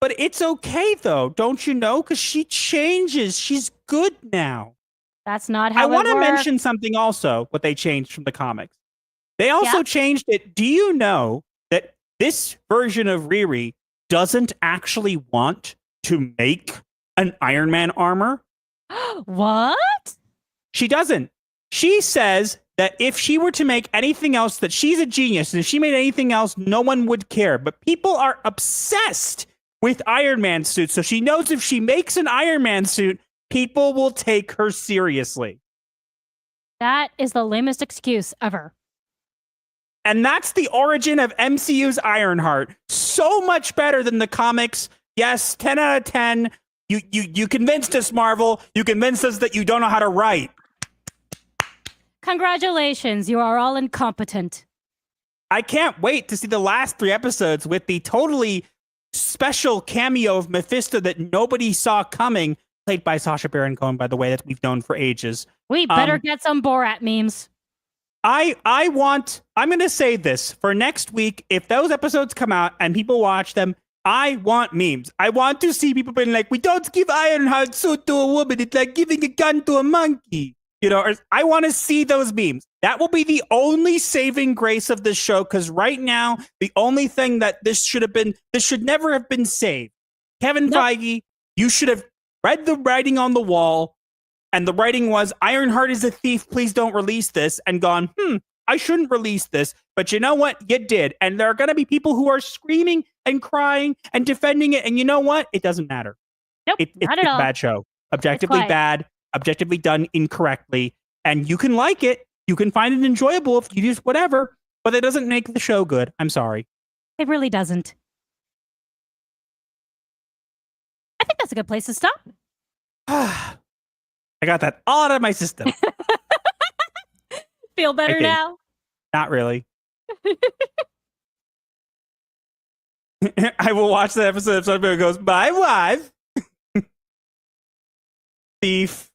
D: But it's okay, though. Don't you know? Because she changes. She's good now.
E: That's not how
D: I
E: it
D: want to
E: works.
D: mention something also, what they changed from the comics. They also changed it. Do you know that this version of Riri doesn't actually want to make an Iron Man armor?
E: What?
D: She doesn't. She says that if she were to make anything else, that she's a genius, and if she made anything else, no one would care. But people are obsessed with Iron Man suits, so she knows if she makes an Iron Man suit, people will take her seriously.
E: That is the lamest excuse ever.
D: And that's the origin of MCU's Ironheart. So much better than the comics. Yes, 10 out of 10. You convinced us, Marvel. You convinced us that you don't know how to write.
E: Congratulations, you are all incompetent.
D: I can't wait to see the last 3 episodes with the totally special cameo of Mephisto that nobody saw coming, played by Sacha Baron Cohen, by the way, that we've known for ages.
E: We better get some Borat memes.
D: I'm going to say this for next week. If those episodes come out and people watch them, I want memes. I want to see people being like, we don't give Ironheart suit to a woman. It's like giving a gun to a monkey. You know, or I want to see those memes. That will be the only saving grace of this show, because right now, the only thing that this should never have been saved. Kevin Feige, you should have read the writing on the wall, and the writing was, Ironheart is a thief, please don't release this, and gone, I shouldn't release this. But you know what? You did. And there are going to be people who are screaming and crying and defending it, and you know what? It doesn't matter.
E: Nope, not at all.
D: It's a bad show. Objectively bad. Objectively done incorrectly, and you can like it, you can find it enjoyable if you use whatever, but it doesn't make the show good. I'm sorry.
E: It really doesn't. I think that's a good place to stop.
D: I got that all out of my system.
E: Feel better now?
D: Not really. I will watch the episode if somebody goes, my wife. Thief.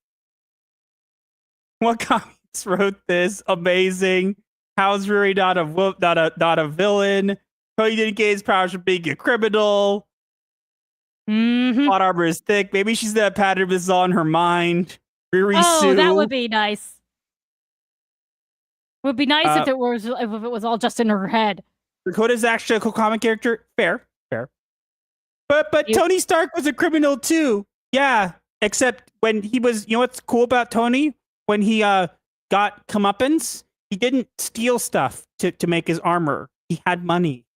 D: What comics wrote this? Amazing. How's Riri not a villain? Tony didn't get his powers from being a criminal. Plot armor is thick. Maybe she's that pattern is on her mind. Riri Sue.
E: That would be nice. Would be nice if it was all just in her head.
D: Dakota's actually a cool comic character. Fair. But Tony Stark was a criminal too. Yeah. Except when he was, you know what's cool about Tony? When he got comeuppance, he didn't steal stuff to make his armor. He had money.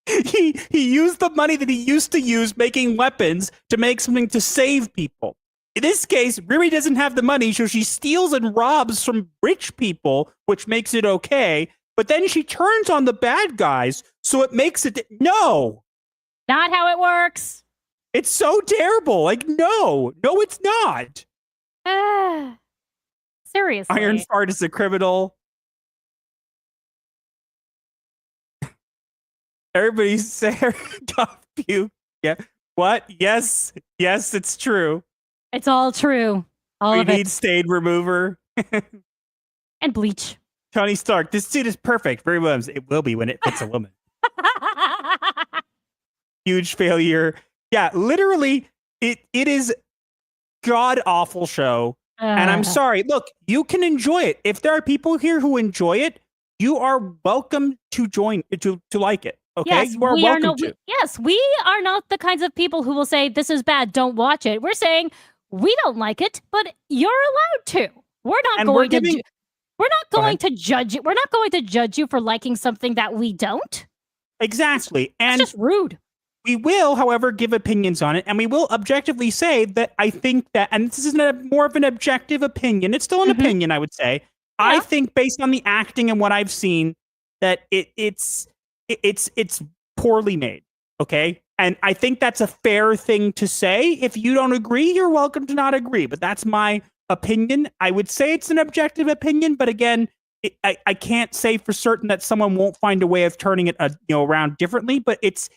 D: He used the money that he used to use making weapons to make something to save people. In this case, Riri doesn't have the money, so she steals and robs from rich people, which makes it okay. But then she turns on the bad guys, so it makes it... No!
E: Not how it works.
D: It's so terrible. Like, no, it's not.
E: Seriously.
D: Ironheart is a criminal. Everybody's saying, you. Yeah. What? Yes, it's true.
E: It's all true.
D: We need stain remover.
E: And bleach.
D: Tony Stark, this suit is perfect. Very Williams, it will be when it fits a woman. Huge failure. Yeah, literally, it is god-awful show. And I'm sorry. Look, you can enjoy it. If there are people here who enjoy it, you are welcome to join, to like it. Okay?
E: Yes,
D: you are welcome to.
E: Yes, we are not the kinds of people who will say, this is bad, don't watch it. We're saying, we don't like it, but you're allowed to. We're not going to judge it. We're not going to judge you for liking something that we don't.
D: Exactly. And
E: it's just rude.
D: We will, however, give opinions on it, and we will objectively say that I think that, and this isn't more of an objective opinion, it's still an opinion, I would say. Yeah. I think based on the acting and what I've seen, that it's poorly made, okay? And I think that's a fair thing to say. If you don't agree, you're welcome to not agree, but that's my opinion. I would say it's an objective opinion, but again, I can't say for certain that someone won't find a way of turning it around differently, but it's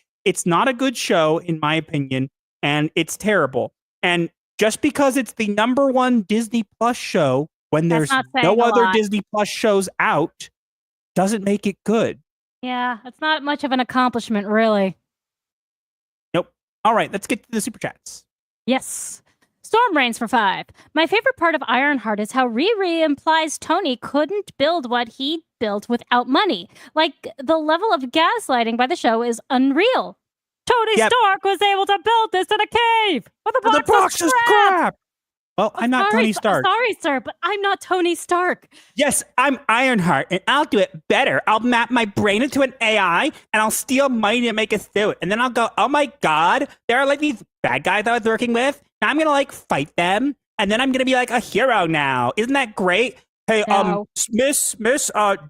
D: not a good show, in my opinion, and it's terrible. And just because it's the #1 Disney Plus show when there's no other Disney Plus shows out, doesn't make it good.
E: Yeah, it's not much of an accomplishment, really.
D: Nope. All right, let's get to the super chats.
E: Yes. Storm Rains for 5. My favorite part of Ironheart is how Riri implies Tony couldn't build what he built without money. Like, the level of gaslighting by the show is unreal. Tony Stark was able to build this in a cave with a box of scrap.
D: Well, I'm not Tony Stark.
E: Sorry, sir, but I'm not Tony Stark.
D: Yes, I'm Ironheart, and I'll do it better. I'll map my brain into an AI, and I'll steal money to make us do it. And then I'll go, oh my god, there are like these bad guys I was working with. Now I'm gonna like fight them, and then I'm gonna be like a hero now. Isn't that great? Hey, miss,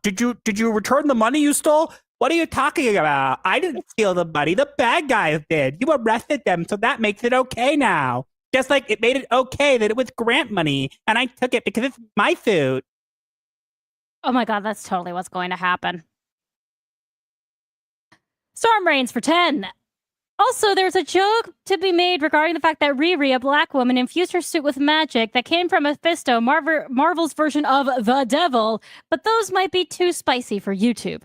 D: did you return the money you stole? What are you talking about? I didn't steal the money. The bad guys did. You arrested them, so that makes it okay now. Just like it made it okay that it was grant money, and I took it because it's my food.
E: Oh my god, that's totally what's going to happen. Storm Rains for 10. Also, there's a joke to be made regarding the fact that Riri, a black woman, infused her suit with magic that came from Mephisto, Marvel's version of the devil, but those might be too spicy for YouTube.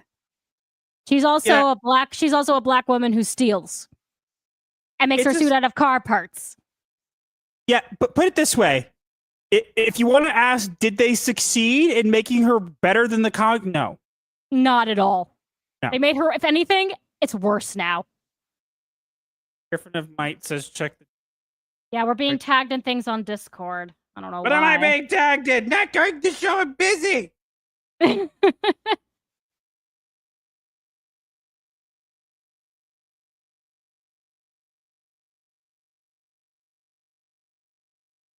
E: She's also a black woman who steals and makes her suit out of car parts.
D: Yeah, but put it this way. If you want to ask, did they succeed in making her better than the comic? No.
E: Not at all.
D: No.
E: They made her, if anything, it's worse now.
D: Griffin of Might says check the...
E: Yeah, we're being tagged in things on Discord. I don't know why.
D: What am I being tagged in? Not during the show, I'm busy.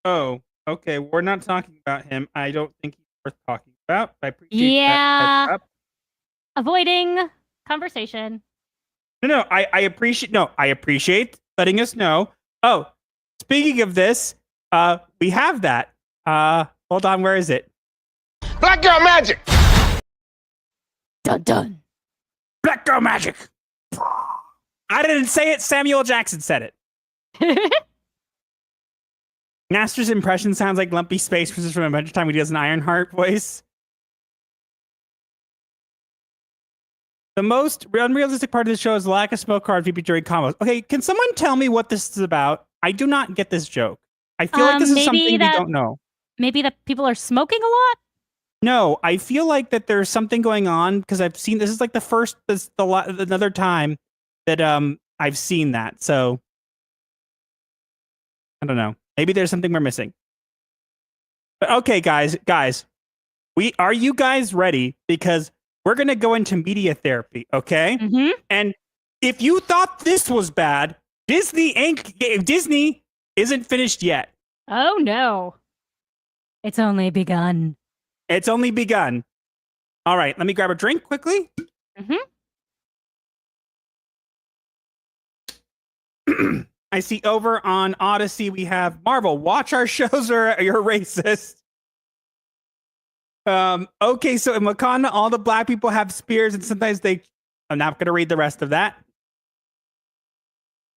D: Oh, okay. We're not talking about him. I don't think he's worth talking about. I appreciate that.
E: Avoiding conversation.
D: No, I appreciate letting us know. Oh, speaking of this, we have that. Hold on, where is it?
C: Black girl magic.
E: Dun dun.
D: Black girl magic. I didn't say it. Samuel Jackson said it. Master's impression sounds like Lumpy Space Princess from Adventure Time when he does an Ironheart voice. The most unrealistic part of the show is the lack of smoke card people during combos. Okay, can someone tell me what this is about? I do not get this joke. I feel like this is something we don't know.
E: Maybe that people are smoking a lot?
D: No, I feel like that there's something going on because I've seen this is like another time that I've seen that. So I don't know. Maybe there's something we're missing. But okay, guys, are you guys ready? Because we're gonna go into media therapy, okay?
E: Mm-hmm.
D: And if you thought this was bad, Disney isn't finished yet.
E: Oh no. It's only begun.
D: It's only begun. All right, let me grab a drink quickly.
E: Mm-hmm.
D: I see over on Odyssey we have Marvel. Watch our shows or you're racist. Okay, so in Wakanda, all the black people have spears and sometimes I'm not going to read the rest of that.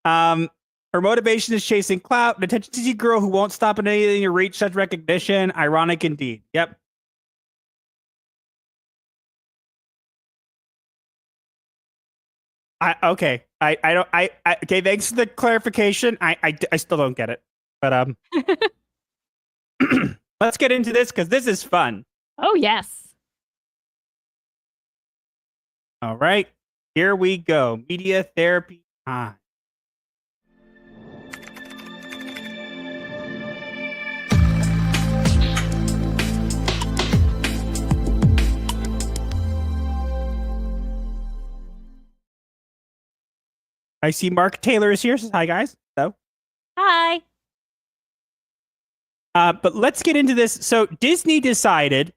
D: Her motivation is chasing clout. An attention-seeking girl who won't stop at anything to reach such recognition. Ironic indeed. Yep. Okay, thanks for the clarification. I still don't get it, but let's get into this because this is fun.
E: Oh yes.
D: All right, here we go. Media therapy. I see Mark Taylor is here. Says hi, guys. So.
E: Hi.
D: But let's get into this. So Disney decided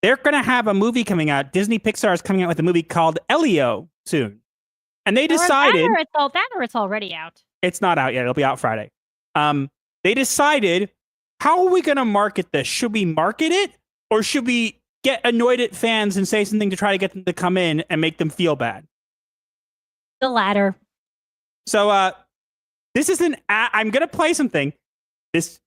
D: they're going to have a movie coming out. Disney Pixar is coming out with a movie called Elio soon. And they decided...
E: Or it's already out.
D: It's not out yet. It'll be out Friday. They decided, how are we going to market this? Should we market it? Or should we get annoyed at fans and say something to try to get them to come in and make them feel bad?
E: The latter.
D: So this is I'm going to play something. This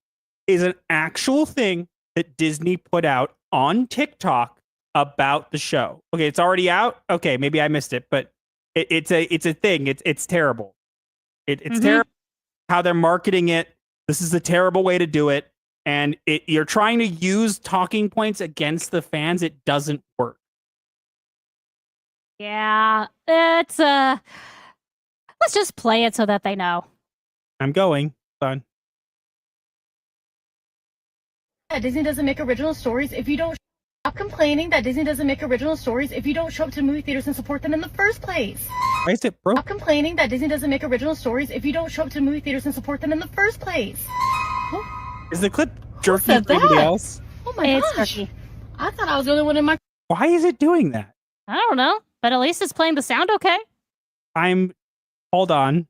D: is an actual thing that Disney put out on TikTok about the show. Okay, it's already out. Okay, maybe I missed it, but it's a thing. It's terrible. It's terrible. how they're marketing it. This is a terrible way to do it. And you're trying to use talking points against the fans. It doesn't work.
E: Yeah, it's let's just play it so that they know.
D: I'm going. Done.
L: Disney doesn't make original stories if you don't stop complaining that Disney doesn't make original stories if you don't show up to movie theaters and support them in the first place.
D: Why is it broke?
L: Stop complaining that Disney doesn't make original stories if you don't show up to movie theaters and support them in the first place.
D: Is the clip jerky
L: said
D: for anybody
L: that?
D: else?
L: Oh my
E: It's
L: gosh.
E: jerky.
L: I thought I was the only one in my...
D: Why is it doing that?
E: I don't know, but at least it's playing the sound okay.
D: Hold on.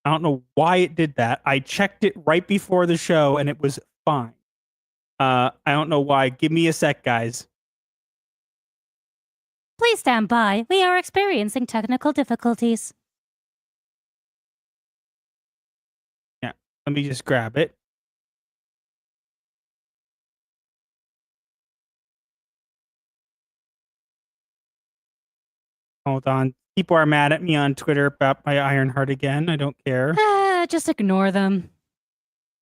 D: I don't know why it did that. I checked it right before the show and it was fine. I don't know why. Give me a sec, guys.
E: Please stand by. We are experiencing technical difficulties.
D: Yeah, let me just grab it. Hold on. People are mad at me on Twitter about my Ironheart again. I don't care.
E: Just ignore them.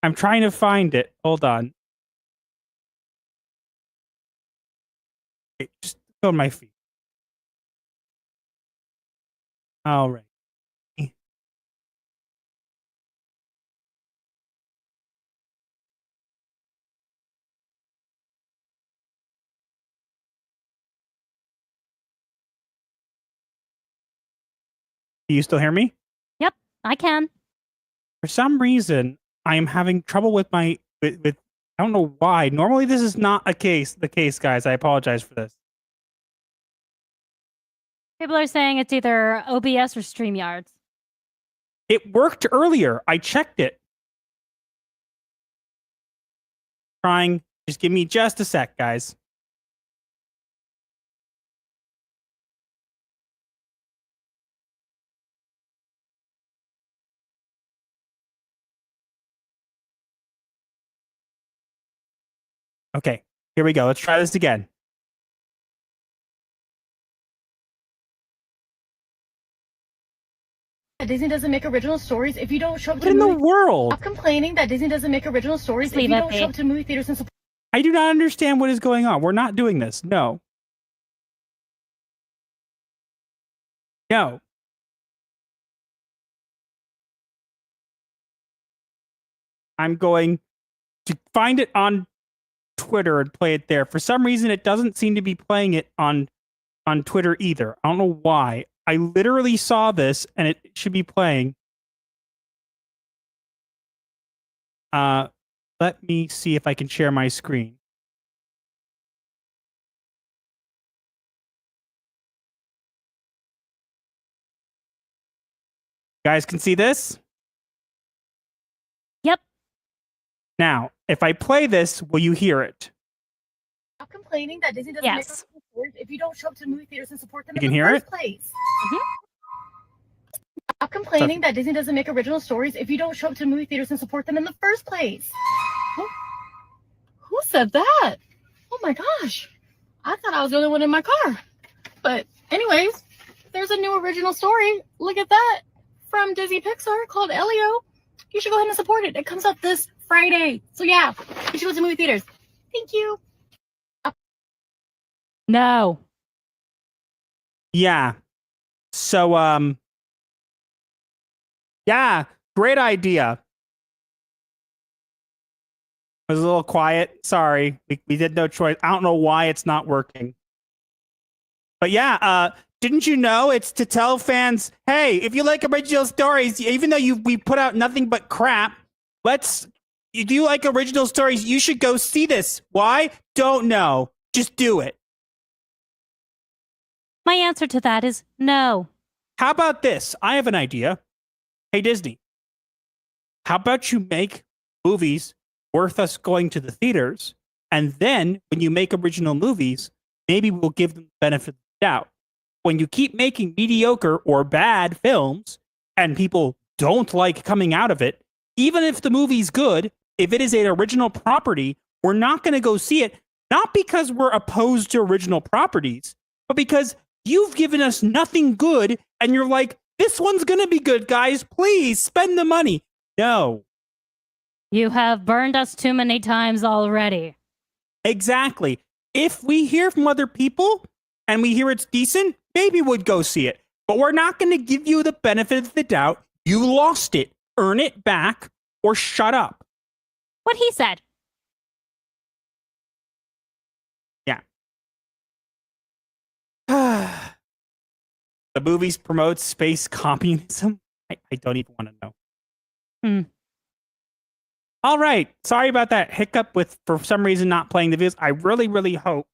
D: I'm trying to find it. Hold on. Okay, just go on my feet. All right. Do you still hear me?
E: Yep, I can.
D: For some reason, I am having trouble with my with I don't know why. Normally this is not the case, guys. I apologize for this.
E: People are saying it's either OBS or StreamYards.
D: It worked earlier. I checked it. Just give me just a sec, guys. Okay, here we go. Let's try this again.
L: Disney doesn't make original stories if you don't show up
D: What
L: to
D: in the
L: movie...
D: world?
L: Stop complaining that Disney doesn't make original stories
E: Just
L: if you
E: leave it
L: don't
E: be.
L: show up to movie theaters and support...
D: I do not understand what is going on. We're not doing this. No. No. I'm going to find it on Twitter and play it there. For some reason, it doesn't seem to be playing it on Twitter either. I don't know why. I literally saw this and it should be playing. Let me see if I can share my screen. You guys can see this?
E: Yep.
D: Now, if I play this, will you hear it?
L: Stop complaining that Disney doesn't make original stories if you don't show up to movie theaters and support them
D: You
L: in
D: can
L: the
D: hear
L: first
D: it?
L: place. Stop complaining that Disney doesn't make original stories if you don't show up to movie theaters and support them in the first place. Who said that? Oh my gosh. I thought I was the only one in my car. But anyways, there's a new original story. Look at that. From Disney Pixar called Elio. You should go ahead and support it. It comes out this Friday. So yeah, you should go to movie theaters. Thank you.
E: No.
D: Yeah. So, yeah, great idea. It was a little quiet. Sorry. We did no choice. I don't know why it's not working. But yeah, didn't you know it's to tell fans, hey, if you like original stories, even though we put out nothing but crap, if you like original stories, you should go see this. Why? Don't know. Just do it.
E: My answer to that is no.
D: How about this? I have an idea. Hey, Disney, how about you make movies worth us going to the theaters, and then when you make original movies, maybe we'll give them the benefit of the doubt. When you keep making mediocre or bad films, and people don't like coming out of it, even if the movie's good, if it is an original property, we're not going to go see it, not because we're opposed to original properties, but because you've given us nothing good, and you're like, this one's going to be good, guys. Please spend the money. No.
E: You have burned us too many times already.
D: Exactly. If we hear from other people and we hear it's decent, maybe we'd go see it. But we're not going to give you the benefit of the doubt. You lost it. Earn it back or shut up.
E: What he said.
D: Yeah. The movies promote space communism. I don't even want to know. All right. Sorry about that hiccup with, for some reason, not playing the videos. I really, really hope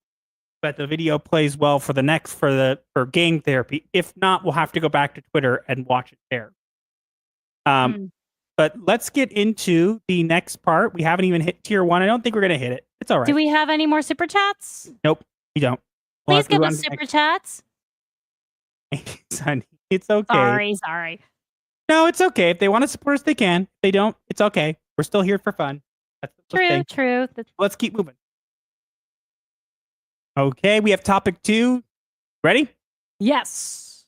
D: that the video plays well for for Gang Therapy. If not, we'll have to go back to Twitter and watch it there. But let's get into the next part. We haven't even hit tier 1. I don't think we're going to hit it. It's all right.
E: Do we have any more super chats?
D: Nope, we don't.
E: Please give us super chats.
D: Son, it's okay.
E: Sorry.
D: No, it's okay. If they want to support us, they can. If they don't, it's okay. We're still here for fun. That's the thing.
E: True.
D: Let's keep moving. Okay, we have topic 2. Ready?
E: Yes.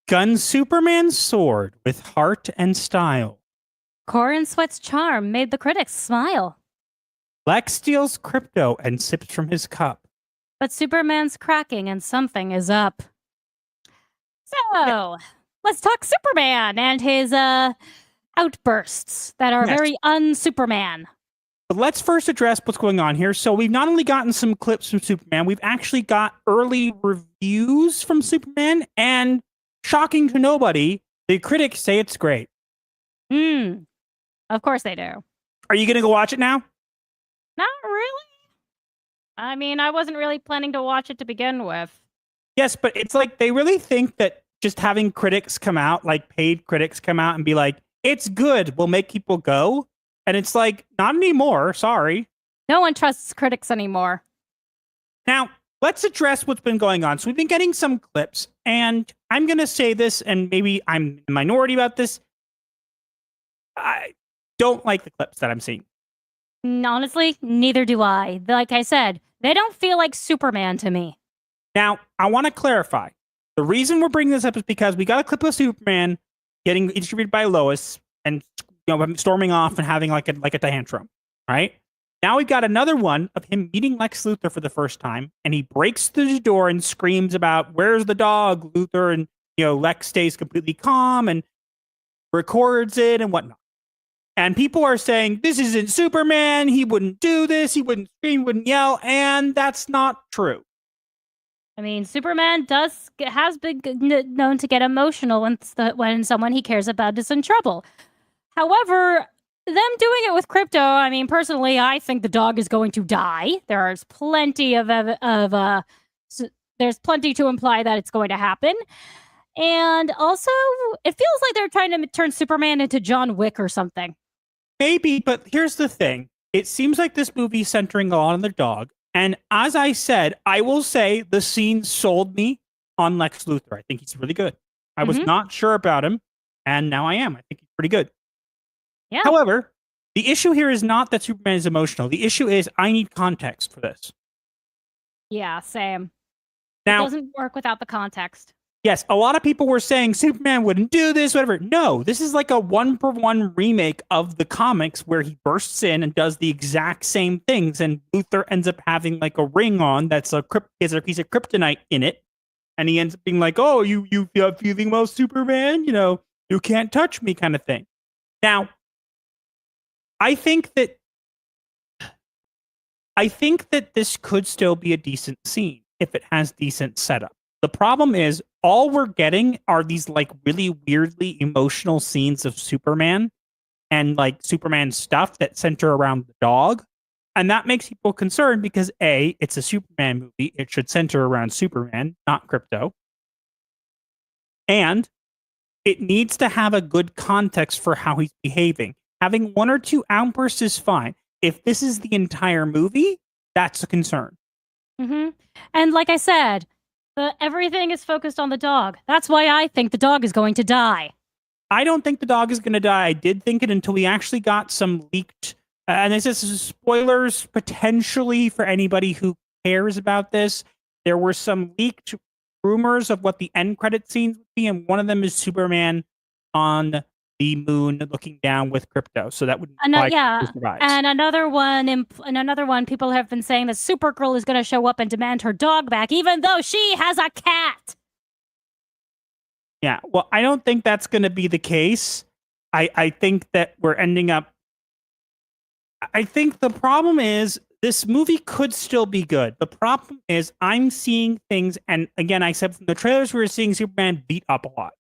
D: Gun Superman's sword with heart and style.
E: Corin Sweat's charm made the critics smile.
D: Lex steals crypto and sips from his cup.
E: But Superman's cracking and something is up. So, let's talk Superman and his outbursts that are very un-Superman.
D: But let's first address what's going on here. So we've not only gotten some clips from Superman, we've actually got early reviews from Superman, and shocking to nobody, the critics say it's great.
E: Of course they do.
D: Are you going to go watch it now?
E: Not really. I mean, I wasn't really planning to watch it to begin with.
D: Yes, but it's like they really think that just having critics come out, like paid critics come out and be like, it's good, will make people go. And it's like, not anymore. Sorry.
E: No one trusts critics anymore.
D: Now, let's address what's been going on. So we've been getting some clips, and I'm going to say this, and maybe I'm in the minority about this. I don't like the clips that I'm seeing.
E: Honestly, neither do I. Like I said, they don't feel like Superman to me.
D: Now, I want to clarify. The reason we're bringing this up is because we got a clip of Superman getting distributed by Lois and storming off and having like a tantrum, right? Now we've got another one of him meeting Lex Luthor for the first time, and he breaks through the door and screams about, "Where's the dog, Luthor?" And Lex stays completely calm and records it and whatnot. And people are saying, this isn't Superman. He wouldn't do this. He wouldn't scream, wouldn't yell. And that's not true.
E: I mean, Superman has been known to get emotional when someone he cares about is in trouble. However, them doing it with Crypto, I mean, personally, I think the dog is going to die. There's plenty there's plenty to imply that it's going to happen. And also, it feels like they're trying to turn Superman into John Wick or something.
D: Maybe, but here's the thing. It seems like this movie is centering a lot on the dog. And as I said, I will say the scene sold me on Lex Luthor. I think he's really good. I was not sure about him, and now I am. I think he's pretty good.
E: Yeah.
D: However, the issue here is not that Superman is emotional. The issue is I need context for this.
E: Yeah, same.
D: Now,
E: it doesn't work without the context.
D: Yes, a lot of people were saying Superman wouldn't do this, whatever. No, this is like a 1-for-1 remake of the comics where he bursts in and does the exact same things, and Luthor ends up having like a ring on that's has a piece of kryptonite in it, and he ends up being like, "Oh, you have feeling about Superman? You can't touch me," kind of thing. Now, I think that this could still be a decent scene if it has decent setup. The problem is all we're getting are these like really weirdly emotional scenes of Superman and like Superman stuff that center around the dog. And that makes people concerned because A, it's a Superman movie. It should center around Superman, not Crypto. And it needs to have a good context for how he's behaving. Having 1 or 2 outbursts is fine. If this is the entire movie, that's a concern.
E: And like I said, everything is focused on the dog. That's why I think the dog is going to die.
D: I don't think the dog is going to die. I did think it until we actually got some leaked, and this is spoilers potentially for anybody who cares about this. There were some leaked rumors of what the end credit scenes would be, and one of them is Superman on the moon looking down with Crypto. So that would
E: and another one, people have been saying that Supergirl is going to show up and demand her dog back, even though she has a cat.
D: Yeah, well, I don't think that's going to be the case. I think that we're ending up. I think the problem is this movie could still be good. The problem is I'm seeing things, and again, I said from the trailers we were seeing Superman beat up a lot,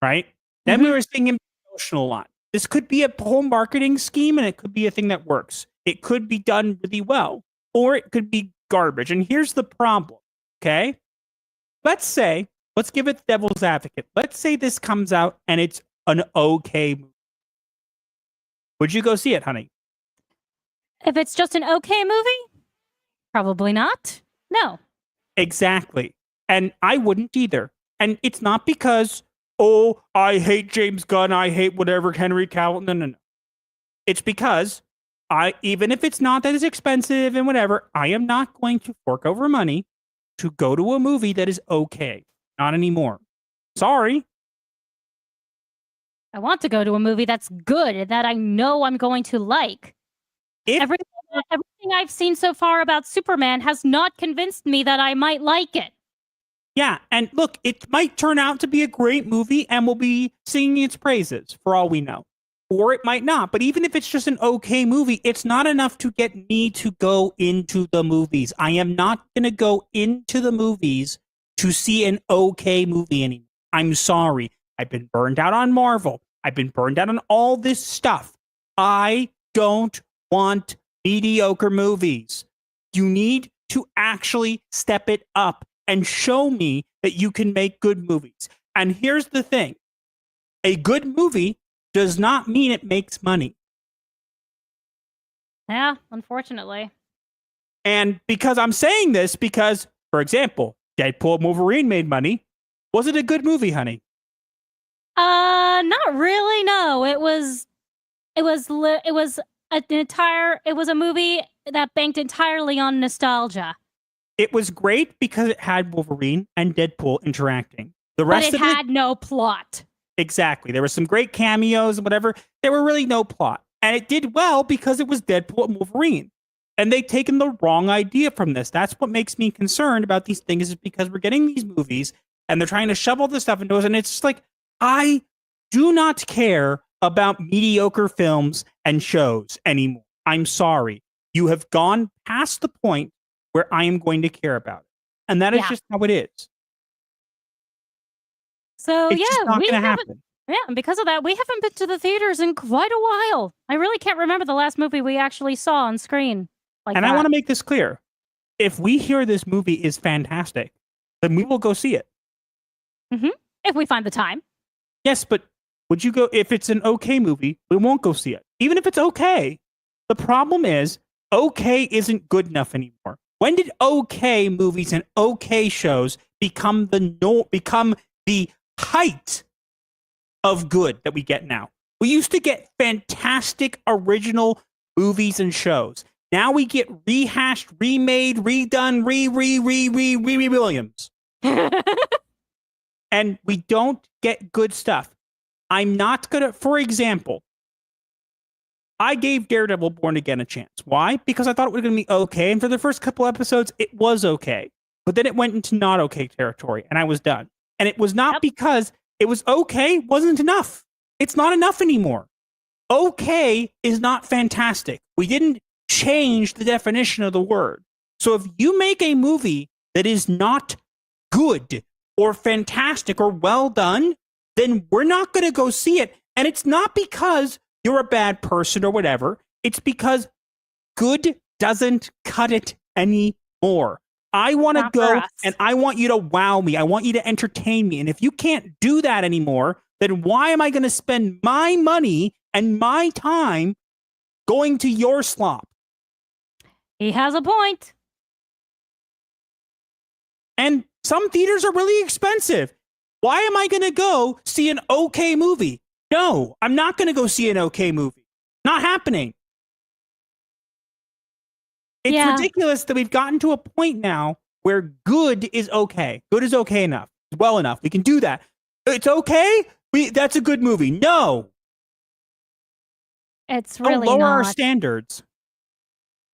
D: right? Then we were seeing him emotional a lot. This could be a whole marketing scheme, and it could be a thing that works. It could be done really well, or it could be garbage. And here's the problem, okay? Let's give it the devil's advocate. Let's say this comes out and it's an okay movie. Would you go see it, honey?
E: If it's just an okay movie, probably not. No.
D: Exactly. And I wouldn't either. And it's not because, oh, I hate James Gunn, I hate whatever Henry Cavill. No. It's because even if it's not that as expensive and whatever, I am not going to fork over money to go to a movie that is okay. Not anymore. Sorry.
E: I want to go to a movie that's good and that I know I'm going to like. Everything I've seen so far about Superman has not convinced me that I might like it.
D: Yeah, and look, it might turn out to be a great movie and we'll be singing its praises for all we know. Or it might not. But even if it's just an okay movie, it's not enough to get me to go into the movies. I am not going to go into the movies to see an okay movie anymore. I'm sorry. I've been burned out on Marvel. I've been burned out on all this stuff. I don't want mediocre movies. You need to actually step it up and show me that you can make good movies. And here's the thing. A good movie does not mean it makes money.
E: Yeah, unfortunately.
D: And because I'm saying this, because, for example, Deadpool and Wolverine made money. Was it a good movie, honey?
E: Not really. No, it was a movie that banked entirely on nostalgia.
D: It was great because it had Wolverine and Deadpool interacting. The
E: But
D: rest
E: it
D: of
E: had no plot.
D: Exactly. There were some great cameos and whatever. There were really no plot. And it did well because it was Deadpool and Wolverine. And they've taken the wrong idea from this. That's what makes me concerned about these things, is because we're getting these movies and they're trying to shovel this stuff into us. And it's just like, I do not care about mediocre films and shows anymore. I'm sorry. You have gone past the point where I am going to care about it. And that is just how it is.
E: So
D: It's just not
E: we
D: going to
E: haven't.
D: happen.
E: Yeah, and because of that, we haven't been to the theaters in quite a while. I really can't remember the last movie we actually saw on screen.
D: And I want to make this clear. If we hear this movie is fantastic, then we will go see it.
E: Mm-hmm. If we find the time.
D: Yes, but would you go, if it's an okay movie, we won't go see it. Even if it's okay. The problem is, okay isn't good enough anymore. When did okay movies and okay shows become the height of good that we get now? We used to get fantastic original movies and shows. Now we get rehashed, remade, redone, Williams. And we don't get good stuff. I'm not gonna, for example, I gave Daredevil Born Again a chance. Why? Because I thought it was gonna be okay. And for the first couple episodes, it was okay. But then it went into not okay territory and I was done. And it was not because it was okay, wasn't enough. It's not enough anymore. Okay is not fantastic. We didn't change the definition of the word. So if you make a movie that is not good or fantastic or well done, then we're not going to go see it. And it's not because you're a bad person or whatever. It's because good doesn't cut it anymore. I want to go and I want you to wow me. I want you to entertain me. And if you can't do that anymore, then why am I going to spend my money and my time going to your slop?
E: He has a point.
D: And some theaters are really expensive. Why am I going to go see an okay movie? No, I'm not going to go see an okay movie. Not happening. It's ridiculous that we've gotten to a point now where good is okay. Good is okay enough. Well enough. We can do that. It's okay. That's a good movie. No.
E: It's really
D: Don't lower our
E: not.
D: standards.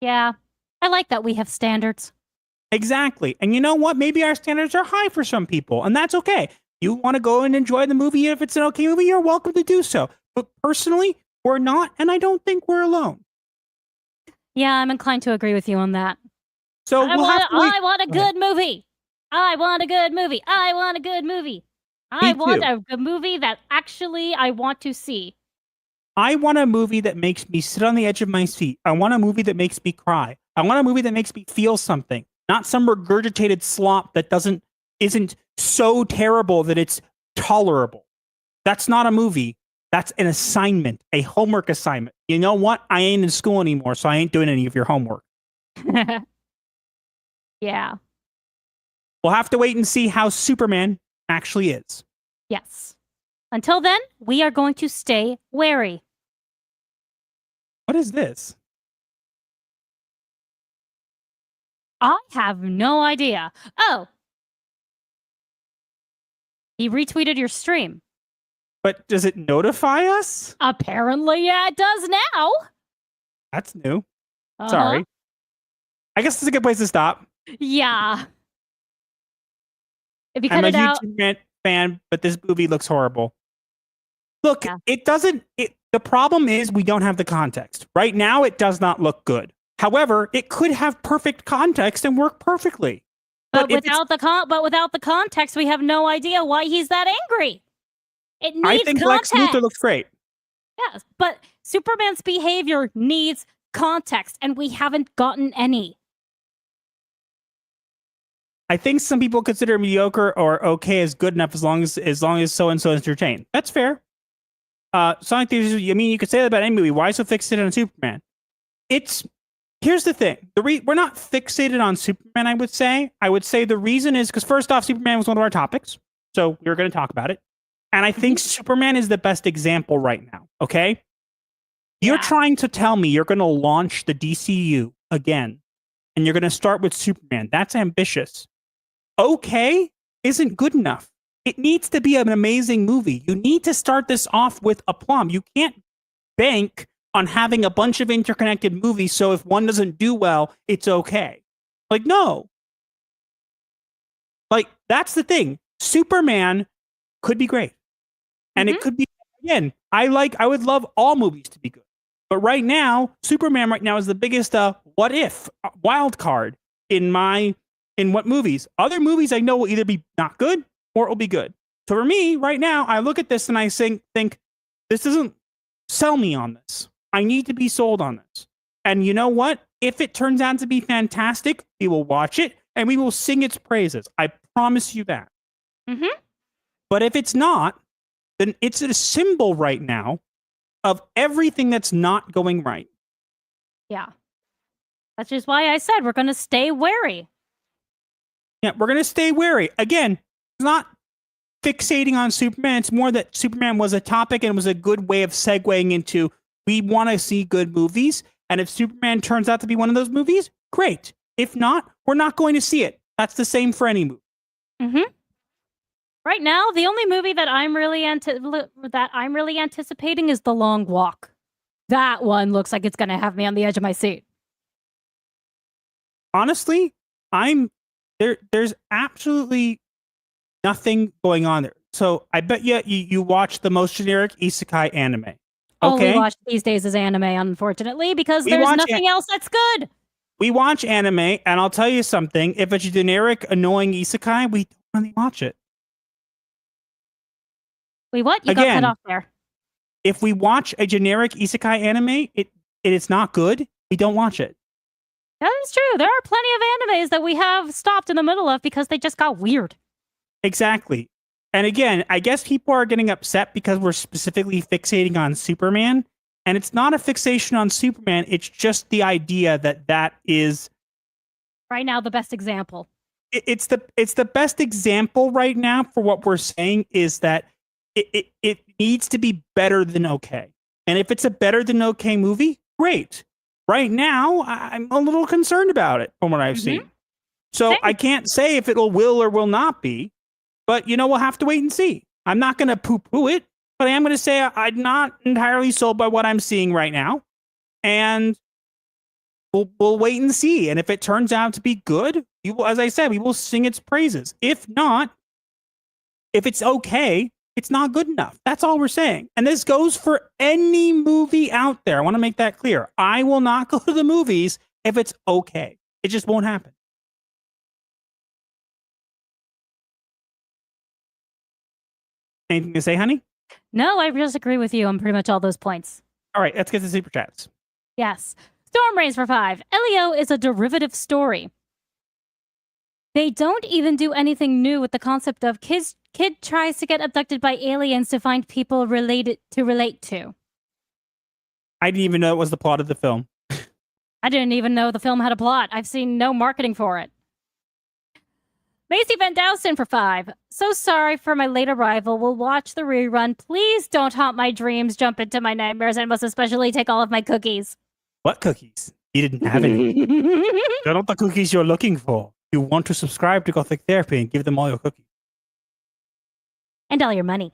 E: Yeah. I like that we have standards.
D: Exactly. And you know what? Maybe our standards are high for some people, and that's okay. You want to go and enjoy the movie, if it's an okay movie, you're welcome to do so. But personally, we're not, and I don't think we're alone.
E: Yeah, I'm inclined to agree with you on that.
D: So
E: I want a good movie. I want a good movie. I want a good movie. I want a good movie that actually I want to see.
D: I want a movie that makes me sit on the edge of my seat. I want a movie that makes me cry. I want a movie that makes me feel something, not some regurgitated slop that isn't so terrible that it's tolerable. That's not a movie. That's an assignment, a homework assignment. You know what? I ain't in school anymore, so I ain't doing any of your homework.
E: Yeah.
D: We'll have to wait and see how Superman actually is.
E: Yes. Until then, we are going to stay wary.
D: What is this?
E: I have no idea. Oh. He retweeted your stream.
D: But does it notify us?
E: Apparently, yeah, it does now.
D: That's new. Sorry. I guess it's a good place to stop.
E: Yeah. If you
D: I'm
E: cut
D: a
E: it out.
D: huge fan, but this movie looks horrible. Look, it doesn't. The problem is we don't have the context. Right now, it does not look good. However, it could have perfect context and work perfectly.
E: But without the context, we have no idea why he's that angry. It needs
D: I think
E: context.
D: Lex Luthor looks great.
E: Yes, but Superman's behavior needs context, and we haven't gotten any.
D: I think some people consider mediocre or okay as good enough as long as so and so entertained. That's fair. Sonic Theories, I mean, you could say that about any movie. Why so fixated on Superman? Here's the thing. We're not fixated on Superman, I would say. I would say the reason is because, first off, Superman was one of our topics, so we were going to talk about it. And I think Superman is the best example right now, okay? You're trying to tell me you're going to launch the DCU again, and you're going to start with Superman. That's ambitious. Okay isn't good enough. It needs to be an amazing movie. You need to start this off with aplomb. You can't bank on having a bunch of interconnected movies, so if one doesn't do well, it's okay. Like, no. Like, that's the thing. Superman could be great. And it could be, again, I would love all movies to be good. But right now, Superman right now is the biggest what if wild card in what movies. Other movies I know will either be not good or it will be good. So for me, right now, I look at this and I think this doesn't sell me on this. I need to be sold on this. And you know what? If it turns out to be fantastic, we will watch it and we will sing its praises. I promise you that. But if it's not, then it's a symbol right now of everything that's not going right.
E: Yeah. That's just why I said we're going to stay wary.
D: Yeah, we're going to stay wary. Again, it's not fixating on Superman. It's more that Superman was a topic and was a good way of segueing into we want to see good movies. And if Superman turns out to be one of those movies, great. If not, we're not going to see it. That's the same for any movie.
E: Right now, the only movie that I'm really anticipating is The Long Walk. That one looks like it's going to have me on the edge of my seat.
D: Honestly, there's absolutely nothing going on there. So I bet you watch the most generic isekai anime. Okay?
E: All we watch these days is anime, unfortunately, because there's nothing else that's good.
D: We watch anime, and I'll tell you something. If it's a generic, annoying isekai, we don't really watch it.
E: Wait, what? You got cut off there.
D: If we watch a generic isekai anime, it is not good, we don't watch it.
E: That is true. There are plenty of animes that we have stopped in the middle of because they just got weird.
D: Exactly. And again, I guess people are getting upset because we're specifically fixating on Superman. And it's not a fixation on Superman. It's just the idea that is...
E: right now, the best example.
D: It's the best example right now for what we're saying is that it needs to be better than okay. And if it's a better than okay movie, great. Right now, I'm a little concerned about it from what I've seen. So
E: Same.
D: I can't say if it will or will not be, but we'll have to wait and see. I'm not going to poo-poo it, but I am going to say I'm not entirely sold by what I'm seeing right now. And we'll wait and see. And if it turns out to be good, as I said, we will sing its praises. If not, if it's okay, it's not good enough. That's all we're saying. And this goes for any movie out there. I want to make that clear. I will not go to the movies if it's okay. It just won't happen. Anything to say, honey?
E: No, I just agree with you on pretty much all those points.
D: All right, let's get to super chats.
E: Yes. Storm Reigns for 5. Elio is a derivative story. They don't even do anything new with the concept of kid tries to get abducted by aliens to find people relate to.
D: I didn't even know it was the plot of the film.
E: I didn't even know the film had a plot. I've seen no marketing for it. Macy Van Dowson for 5. So sorry for my late arrival. We'll watch the rerun. Please don't haunt my dreams, jump into my nightmares, and most especially take all of my cookies.
D: What cookies? You didn't have any. They're not the cookies you're looking for. You want to subscribe to Gothic Therapy and give them all your cookies.
E: And all your money.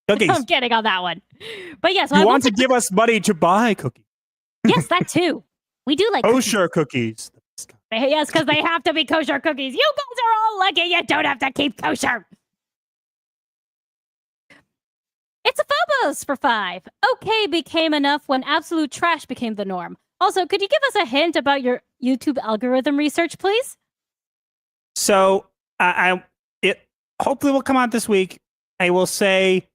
D: Cookies.
E: I'm kidding on that one. But yes.
D: You want to give us money to buy cookies.
E: Yes, that too. We do like
D: kosher cookies.
E: Yes, because they have to be kosher cookies. You guys are all lucky you don't have to keep kosher. It's a Phobos for 5. Okay became enough when absolute trash became the norm. Also, could you give us a hint about your YouTube algorithm research, please?
D: So, it hopefully will come out this week. I will say,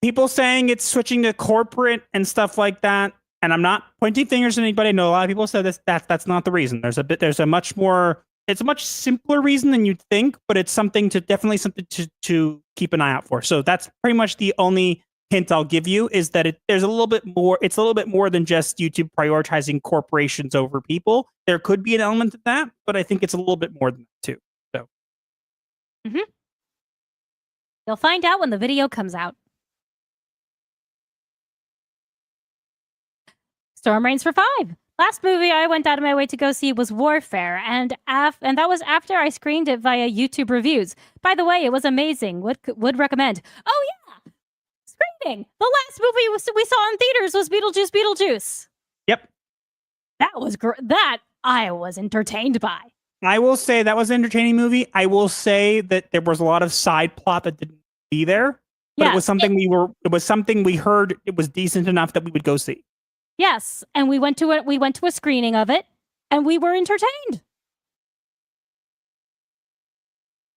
D: people saying it's switching to corporate and stuff like that, and I'm not pointing fingers at anybody. I know a lot of people said this. That's not the reason. It's a much simpler reason than you'd think, but it's definitely something to keep an eye out for. So that's pretty much the only hint I'll give you, is that there's a little bit more. It's a little bit more than just YouTube prioritizing corporations over people. There could be an element of that, but I think it's a little bit more than that too. So,
E: You'll find out when the video comes out. Storm Reigns for 5. Last movie I went out of my way to go see was Warfare, and that was after I screened it via YouTube reviews. By the way, it was amazing. Would recommend. Oh yeah, screening. The last movie we saw in theaters was Beetlejuice.
D: Yep,
E: that was that I was entertained by.
D: I will say that was an entertaining movie. I will say that there was a lot of side plot that didn't be there, but it was something we heard it was decent enough that we would go see.
E: Yes, and we went to a screening of it, and we were entertained.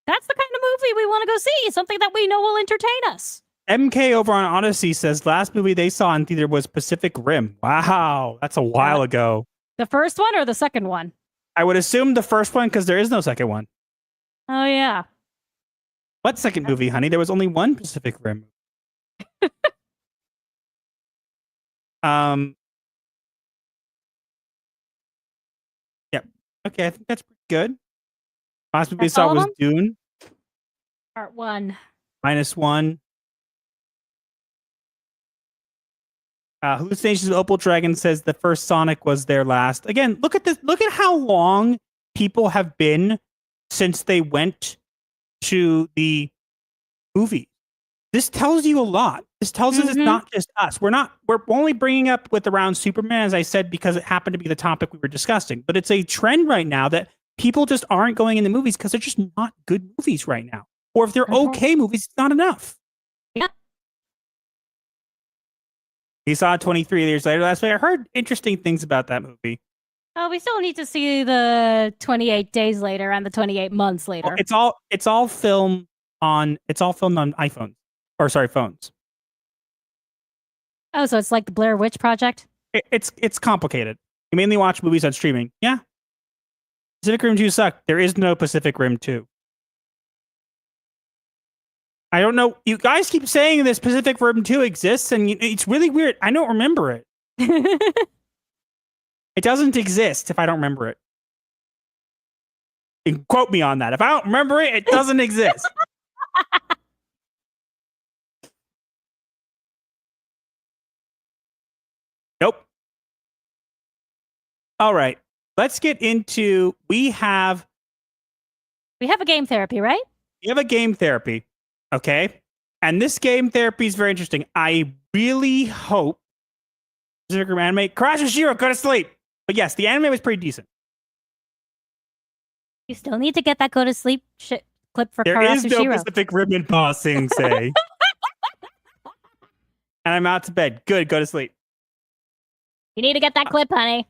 E: That's the kind of movie we want to go see, something that we know will entertain us.
D: MK over on Odyssey says last movie they saw in theater was Pacific Rim. Wow, that's a while ago.
E: The first one or the second one?
D: I would assume the first one, because there is no second one.
E: Oh yeah.
D: What second movie, honey? There was only one Pacific Rim. Yeah. Okay, I think that's pretty good. Last movie we saw was Dune.
E: Part 1.
D: -1. Hallucinations of Opal Dragon says the first Sonic was their last. Again, look at this. Look at how long people have been since they went to the movie. This tells you a lot. This tells us it's not just us. We're only bringing up with around Superman, as I said, because it happened to be the topic we were discussing. But it's a trend right now that people just aren't going into movies because they're just not good movies right now. Or if they're okay movies, it's not enough.
E: Yeah.
D: He saw it 23 years later. Last week, I heard interesting things about that movie.
E: Oh, we still need to see the 28 days later and the 28 months later.
D: Well, it's all filmed on iPhones. Or sorry, phones.
E: Oh, so it's like the Blair Witch Project?
D: It's complicated. You mainly watch movies on streaming. Yeah. Pacific Rim 2 sucked. There is no Pacific Rim 2. I don't know. You guys keep saying this Pacific Rim 2 exists, and it's really weird. I don't remember it. It doesn't exist if I don't remember it. You can quote me on that. If I don't remember it, it doesn't exist. All right. Let's get into, we have
E: a game therapy, right?
D: You have a game therapy, okay? And this game therapy is very interesting. I really hope anime Crash and Shiro, go to sleep. But yes, the anime was pretty decent.
E: You still need to get that go to sleep clip for
D: There is no
E: Shiro.
D: Pacific Ribbon Paw Sensei. And I'm out to bed. Good, go to sleep.
E: You need to get that clip, honey.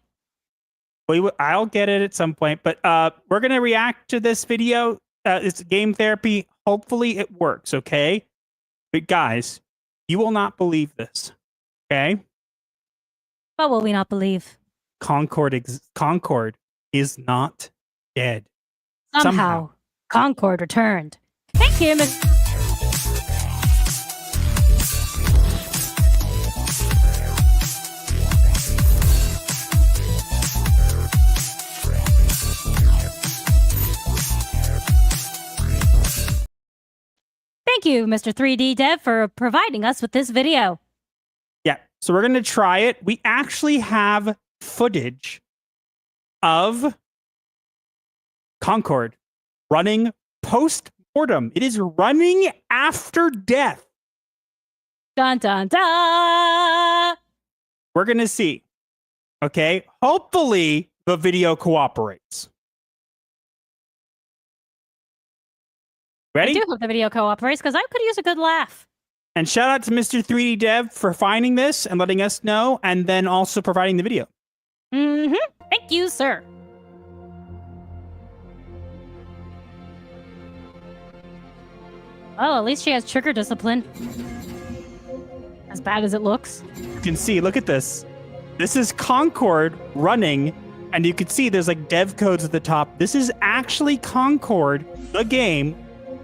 D: I'll get it at some point, but we're going to react to this video. It's game therapy. Hopefully it works, okay? But guys, you will not believe this, okay?
E: What will we not believe?
D: Concord is not dead.
E: Somehow. Concord returned. Thank you, Miss. Thank you, Mr. 3D Dev, for providing us with this video.
D: Yeah, so we're going to try it. We actually have footage of Concord running post-mortem. It is running after death.
E: Dun, dun, dun!
D: We're going to see. Okay? Hopefully, the video cooperates. Ready?
E: I do hope the video cooperates, because I could use a good laugh.
D: And shout out to Mr. 3D Dev for finding this and letting us know, and then also providing the video.
E: Mm-hmm. Thank you, sir. Oh, at least she has trigger discipline. As bad as it looks.
D: You can see, look at this. This is Concord running, and you can see there's like dev codes at the top. This is actually Concord, the game,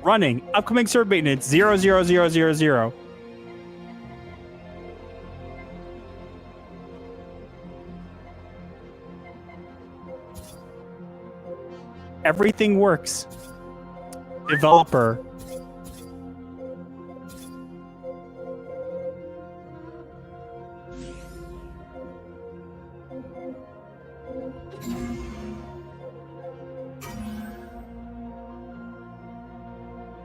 D: running. Upcoming server maintenance 00000. Everything works. Developer.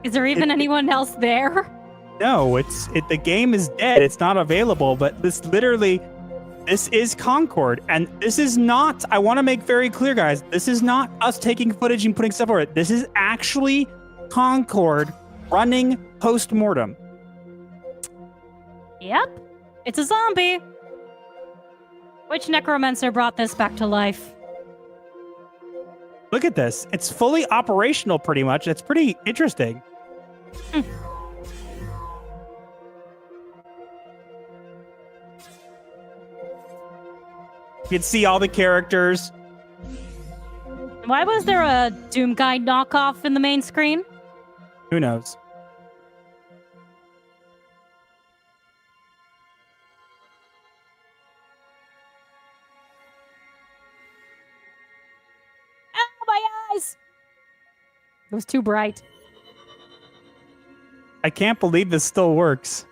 E: Is there even anyone else there?
D: No, the game is dead. It's not available, but this is Concord. And this is not, I want to make very clear, guys, this is not us taking footage and putting stuff over it. This is actually Concord running post-mortem.
E: Yep. It's a zombie. Which necromancer brought this back to life?
D: Look at this. It's fully operational pretty much. It's pretty interesting.
E: Hmm.
D: You can see all the characters.
E: Why was there a Doom Guy knockoff in the main screen?
D: Who knows?
E: Oh, my eyes! It was too bright.
D: I can't believe this still works.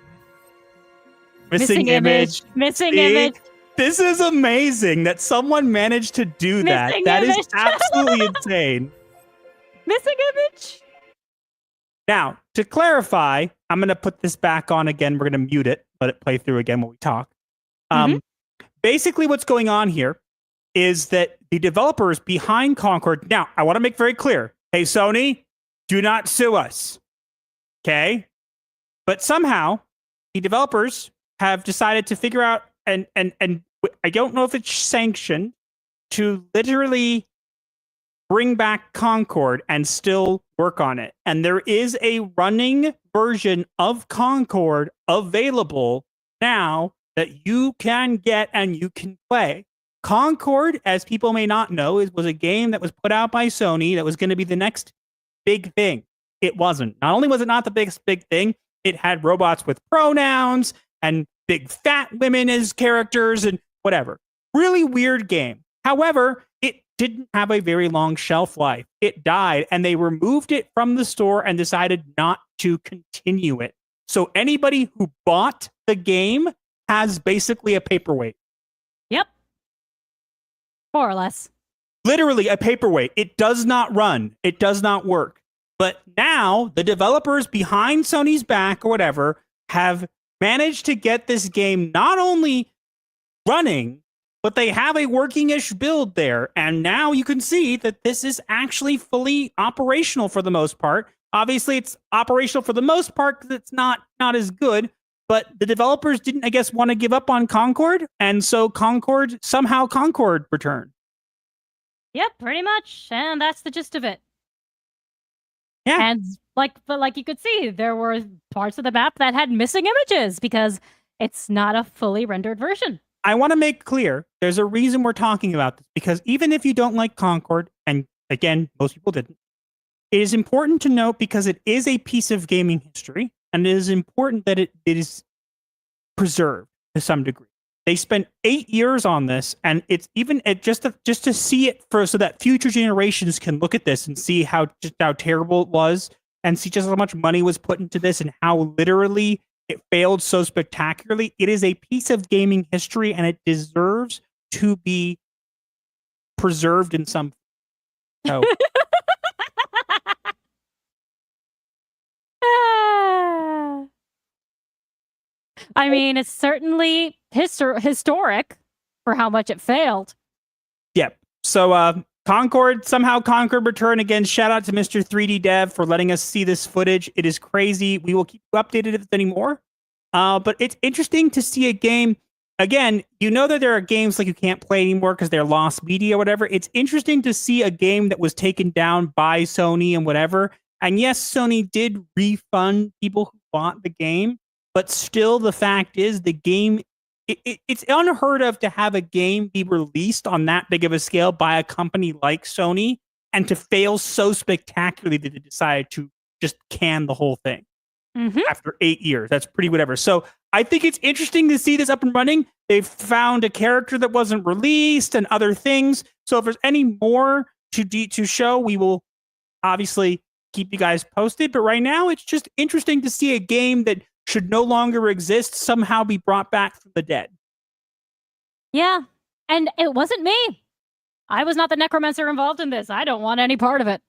D: Missing
E: image.
D: image.
E: Missing
D: See?
E: image.
D: This is amazing that someone managed to do that.
E: Missing
D: That is
E: image.
D: absolutely insane.
E: Missing image.
D: Now, to clarify, I'm going to put this back on again. We're going to mute it, let it play through again when we talk. Basically, what's going on here is that the developers behind Concord. Now, I want to make very clear. Hey, Sony, do not sue us. Okay? But somehow, the developers have decided to figure out, and I don't know if it's sanctioned, to literally bring back Concord and still work on it. And there is a running version of Concord available now that you can get and you can play. Concord, as people may not know, was a game that was put out by Sony that was going to be the next big thing. It wasn't. Not only was it not the biggest big thing, it had robots with pronouns and big fat women as characters and whatever. Really weird game. However, it didn't have a very long shelf life. It died, and they removed it from the store and decided not to continue it. So anybody who bought the game has basically a paperweight.
E: Yep. More or less.
D: Literally a paperweight. It does not run. It does not work. But now the developers behind Sony's back or whatever have managed to get this game not only running, but they have a working-ish build there. And now you can see that this is actually fully operational for the most part. Obviously, it's operational for the most part because it's not as good. But the developers didn't, I guess, want to give up on Concord. And so Concord returned.
E: Yep, pretty much. And that's the gist of it.
D: Yeah.
E: And like you could see, there were parts of the map that had missing images because it's not a fully rendered version.
D: I want to make clear, there's a reason we're talking about this, because even if you don't like Concord, and again, most people didn't, it is important to note because it is a piece of gaming history, and it is important that it is preserved to some degree. They spent 8 years on this, and it's even just to see it so that future generations can look at this and see how terrible it was, and see just how much money was put into this, and how literally it failed so spectacularly. It is a piece of gaming history, and it deserves to be preserved in some. So.
E: I mean, it's certainly historic for how much it failed.
D: Yep. So Concord returned again. Shout out to Mr. 3D Dev for letting us see this footage. It is crazy. We will keep you updated if there's any more. But it's interesting to see a game. Again, you know that there are games like you can't play anymore because they're lost media or whatever. It's interesting to see a game that was taken down by Sony and whatever. And yes, Sony did refund people who bought the game. But still, the fact is, the game, it's unheard of to have a game be released on that big of a scale by a company like Sony and to fail so spectacularly that they decided to just can the whole thing after 8 years. That's pretty whatever. So I think it's interesting to see this up and running. They've found a character that wasn't released and other things. So if there's any more to show, we will obviously keep you guys posted. But right now, it's just interesting to see a game that should no longer exist somehow be brought back from the dead.
E: Yeah, and it wasn't me. I was not the necromancer involved in this. I don't want any part of it.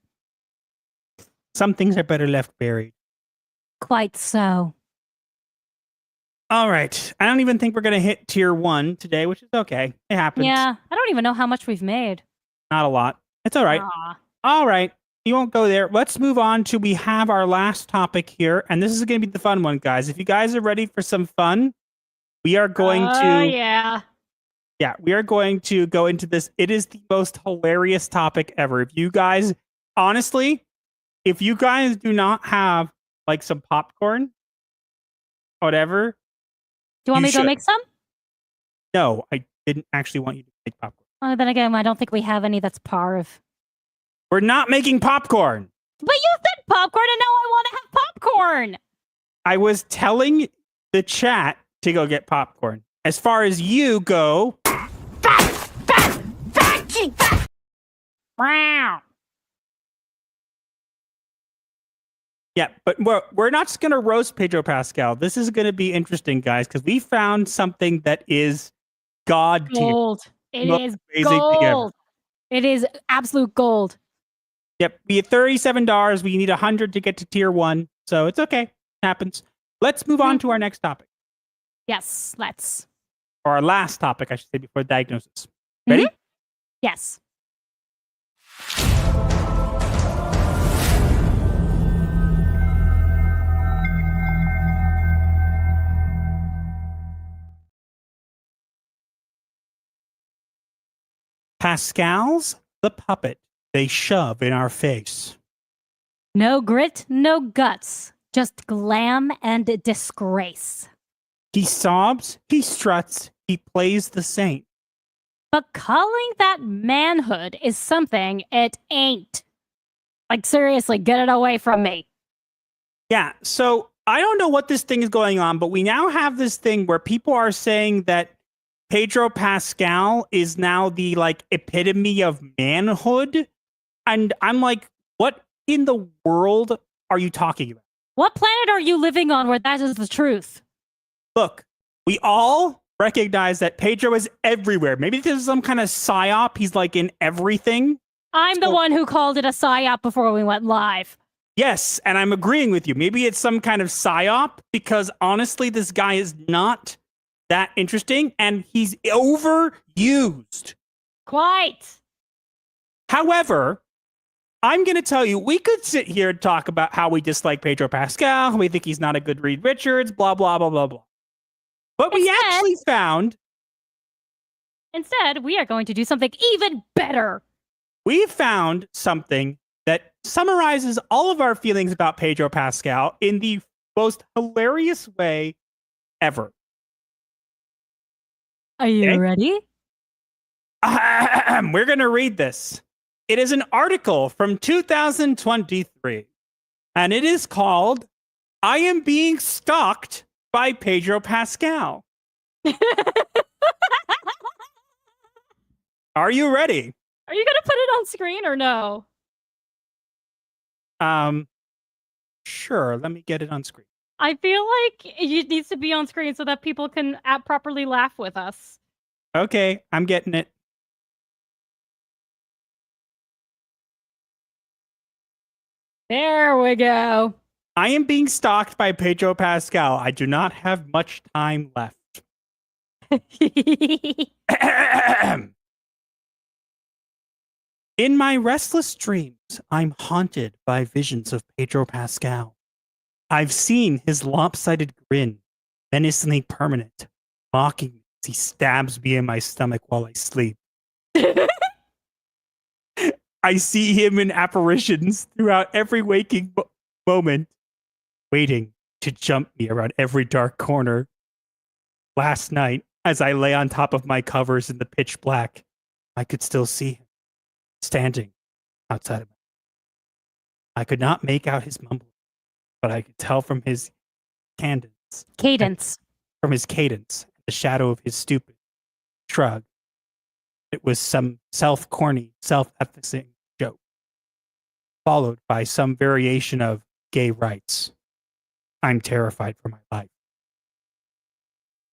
D: Some things are better left buried.
E: Quite so.
D: All right. I don't even think we're going to hit tier 1 today, which is okay. It happens.
E: Yeah, I don't even know how much we've made.
D: Not a lot. It's all right. All right. You won't go there. Let's move on to, we have our last topic here, and this is going to be the fun one, guys. If you guys are ready for some fun, we are going
E: yeah,
D: we are going to go into this. It is the most hilarious topic ever. If you guys, honestly, if you guys do not have like some popcorn, whatever.
E: Do you want me to go make some?
D: No, I didn't actually want you to make popcorn.
E: Oh, then again, I don't think we have any that's parv.
D: We're not making popcorn.
E: But you said popcorn, and now I want to have popcorn.
D: I was telling the chat to go get popcorn. As far as you go...
E: Wow.
D: Yeah, but we're not just going to roast Pedro Pascal. This is going to be interesting, guys, because we found something that is god tier.
E: Gold. It is gold. It is absolute gold.
D: Yep, we have $37. We need 100 to get to tier 1, so it's okay. It happens. Let's move on to our next topic.
E: Yes, let's.
D: Or our last topic, I should say, before diagnosis. Ready?
E: Yes.
D: Pascal's the puppet they shove in our face.
E: No grit, no guts, just glam and disgrace.
D: He sobs, he struts, he plays the saint.
E: But calling that manhood is something it ain't. Like, seriously, get it away from me.
D: Yeah, so I don't know what this thing is going on, but we now have this thing where people are saying that Pedro Pascal is now the like epitome of manhood. And I'm like, what in the world are you talking about?
E: What planet are you living on where that is the truth?
D: Look, we all recognize that Pedro is everywhere. Maybe this is some kind of psyop. He's like in everything.
E: I'm the one who called it a psyop before we went live.
D: Yes, and I'm agreeing with you. Maybe it's some kind of psyop because honestly, this guy is not that interesting and he's overused.
E: Quite.
D: However, I'm going to tell you, we could sit here and talk about how we dislike Pedro Pascal, we think he's not a good Reed Richards, blah, blah, blah, blah, blah. But we actually found...
E: Instead, we are going to do something even better.
D: We found something that summarizes all of our feelings about Pedro Pascal in the most hilarious way ever.
E: Are you ready?
D: We're going to read this. It is an article from 2023, and it is called, I Am Being Stalked by Pedro Pascal. Are you ready?
E: Are you going to put it on screen or no?
D: Sure. Let me get it on screen.
E: I feel like it needs to be on screen so that people can properly laugh with us.
D: Okay, I'm getting it.
E: There we go.
D: I am being stalked by Pedro Pascal. I do not have much time left. In my restless dreams, I'm haunted by visions of Pedro Pascal. I've seen his lopsided grin, menacingly permanent, mocking me as he stabs me in my stomach while I sleep. I see him in apparitions throughout every waking moment, waiting to jump me around every dark corner. Last night, as I lay on top of my covers in the pitch black, I could still see him, standing outside of me. I could not make out his mumbling, but I could tell from his cadence, the shadow of his stupid shrug. It was some self-corny, self-effacing joke, followed by some variation of gay rights. I'm terrified for my life.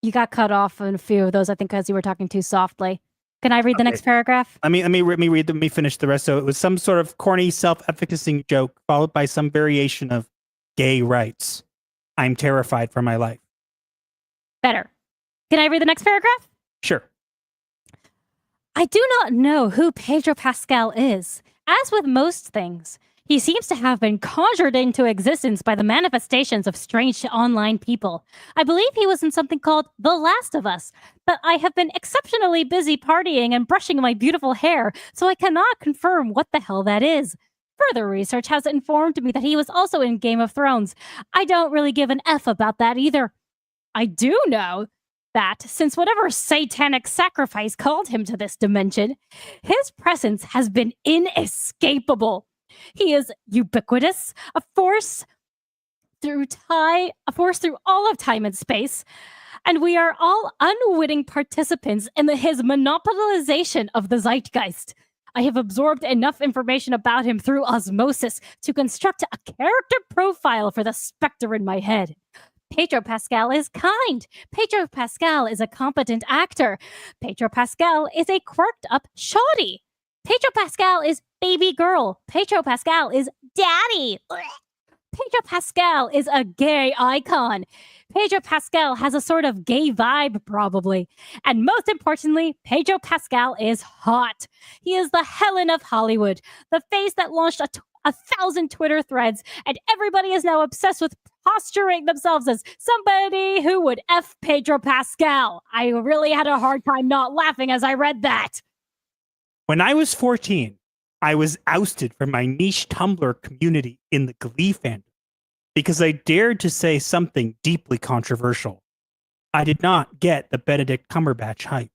E: You got cut off in a few of those, I think, because you were talking too softly. Can I read the next paragraph?
D: Let me finish the rest. So it was some sort of corny, self-efficacy joke, followed by some variation of gay rights. I'm terrified for my life.
E: Better. Can I read the next paragraph?
D: Sure.
E: I do not know who Pedro Pascal is. As with most things, he seems to have been conjured into existence by the manifestations of strange online people. I believe he was in something called The Last of Us, but I have been exceptionally busy partying and brushing my beautiful hair, so I cannot confirm what the hell that is. Further research has informed me that he was also in Game of Thrones. I don't really give an F about that either. I do know that since whatever satanic sacrifice called him to this dimension, his presence has been inescapable. He is ubiquitous, a force through all of time and space, and we are all unwitting participants in his monopolization of the zeitgeist. I have absorbed enough information about him through osmosis to construct a character profile for the specter in my head. Pedro Pascal is kind. Pedro Pascal is a competent actor. Pedro Pascal is a quirked up shoddy. Pedro Pascal is baby girl. Pedro Pascal is daddy. Pedro Pascal is a gay icon. Pedro Pascal has a sort of gay vibe, probably. And most importantly, Pedro Pascal is hot. He is the Helen of Hollywood, the face that launched a 1,000 Twitter threads, and everybody is now obsessed with posturing themselves as somebody who would F Pedro Pascal. I really had a hard time not laughing as I read that.
D: When I was 14, I was ousted from my niche Tumblr community in the Glee fandom because I dared to say something deeply controversial. I did not get the Benedict Cumberbatch hype.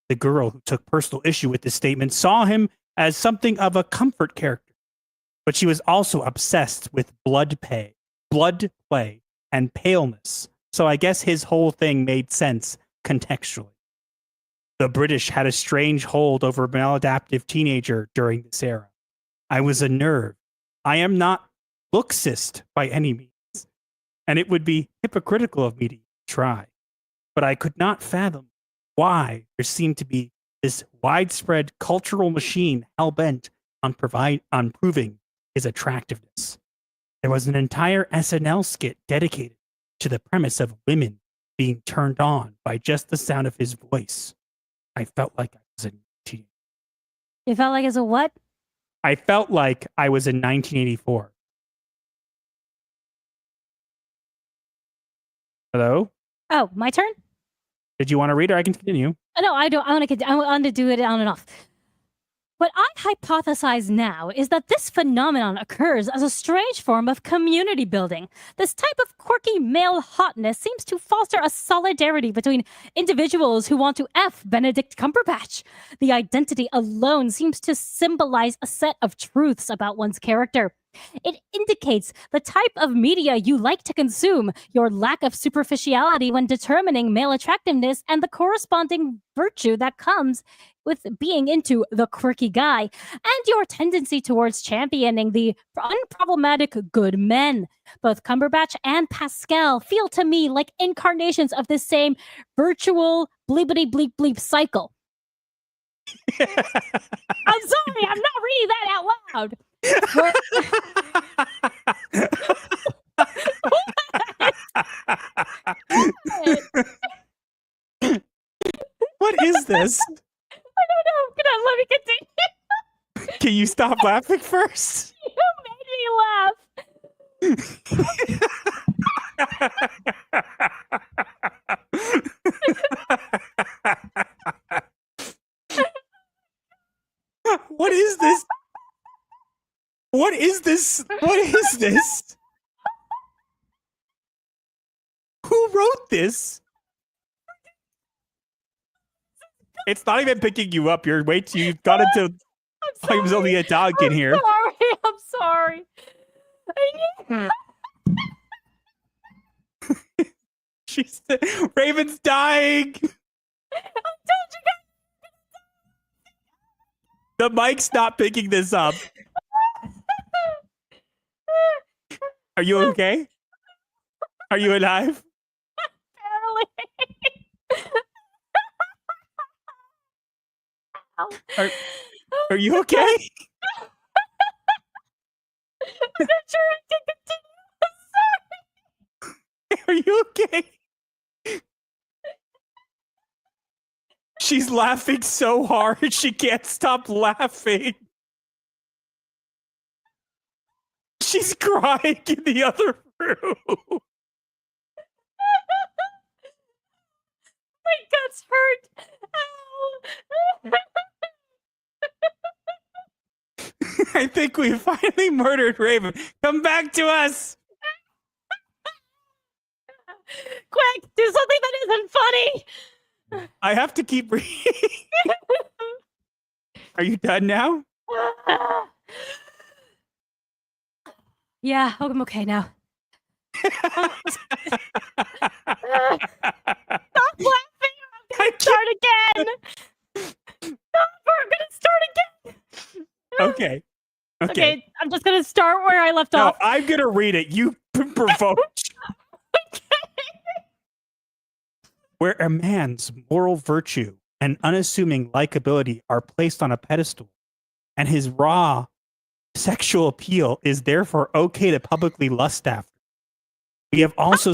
D: The girl who took personal issue with this statement saw him as something of a comfort character, but she was also obsessed with blood play, and paleness, so I guess his whole thing made sense contextually. The British had a strange hold over a maladaptive teenager during this era. I was a nerd. I am not looksist by any means, and it would be hypocritical of me to try. but I could not fathom why there seemed to be this widespread cultural machine hell-bent on proving his attractiveness. There was an entire SNL skit dedicated to the premise of women being turned on by just the sound of his voice. I felt like I was in
E: You felt like it's a what?
D: I felt like I was in 1984. Hello?
E: Oh, my turn?
D: Did you want to read or I can continue?
E: No, I don't. I want to do it on and off. What I hypothesize now is that this phenomenon occurs as a strange form of community building. This type of quirky male hotness seems to foster a solidarity between individuals who want to F Benedict Cumberbatch. The identity alone seems to symbolize a set of truths about one's character. It indicates the type of media you like to consume, your lack of superficiality when determining male attractiveness, and the corresponding virtue that comes with being into the quirky guy, and your tendency towards championing the unproblematic good men. Both Cumberbatch and Pascal feel to me like incarnations of this same virtual bleepity bleep bleep cycle. I'm sorry, I'm not reading that out loud.
D: What is this?
E: I don't know. Let me continue.
D: Can you stop laughing first?
E: You made me laugh.
D: What is this? What is this? What is this? Who wrote this? It's not even picking you up. You've got into claims only a dog in here.
E: I'm sorry.
D: She's Raven's dying. The mic's not picking this up. Are you okay? Are you alive? Are you okay?
E: I'm not sure I can continue.
D: Are you okay? She's laughing so hard she can't stop laughing. She's crying in the other room.
E: My guts hurt.
D: I think we finally murdered Raven. Come back to us.
E: Quick, do something that isn't funny.
D: I have to keep reading. Are you done now?
E: Yeah, I'm okay now. Stop laughing. I'm going to start again. Stop, I'm going to start again.
D: Okay.
E: Okay, I'm just going to start where I left off.
D: I'm going to read it. You provoked. Where a man's moral virtue and unassuming likability are placed on a pedestal, and his raw sexual appeal is therefore okay to publicly lust after. We have also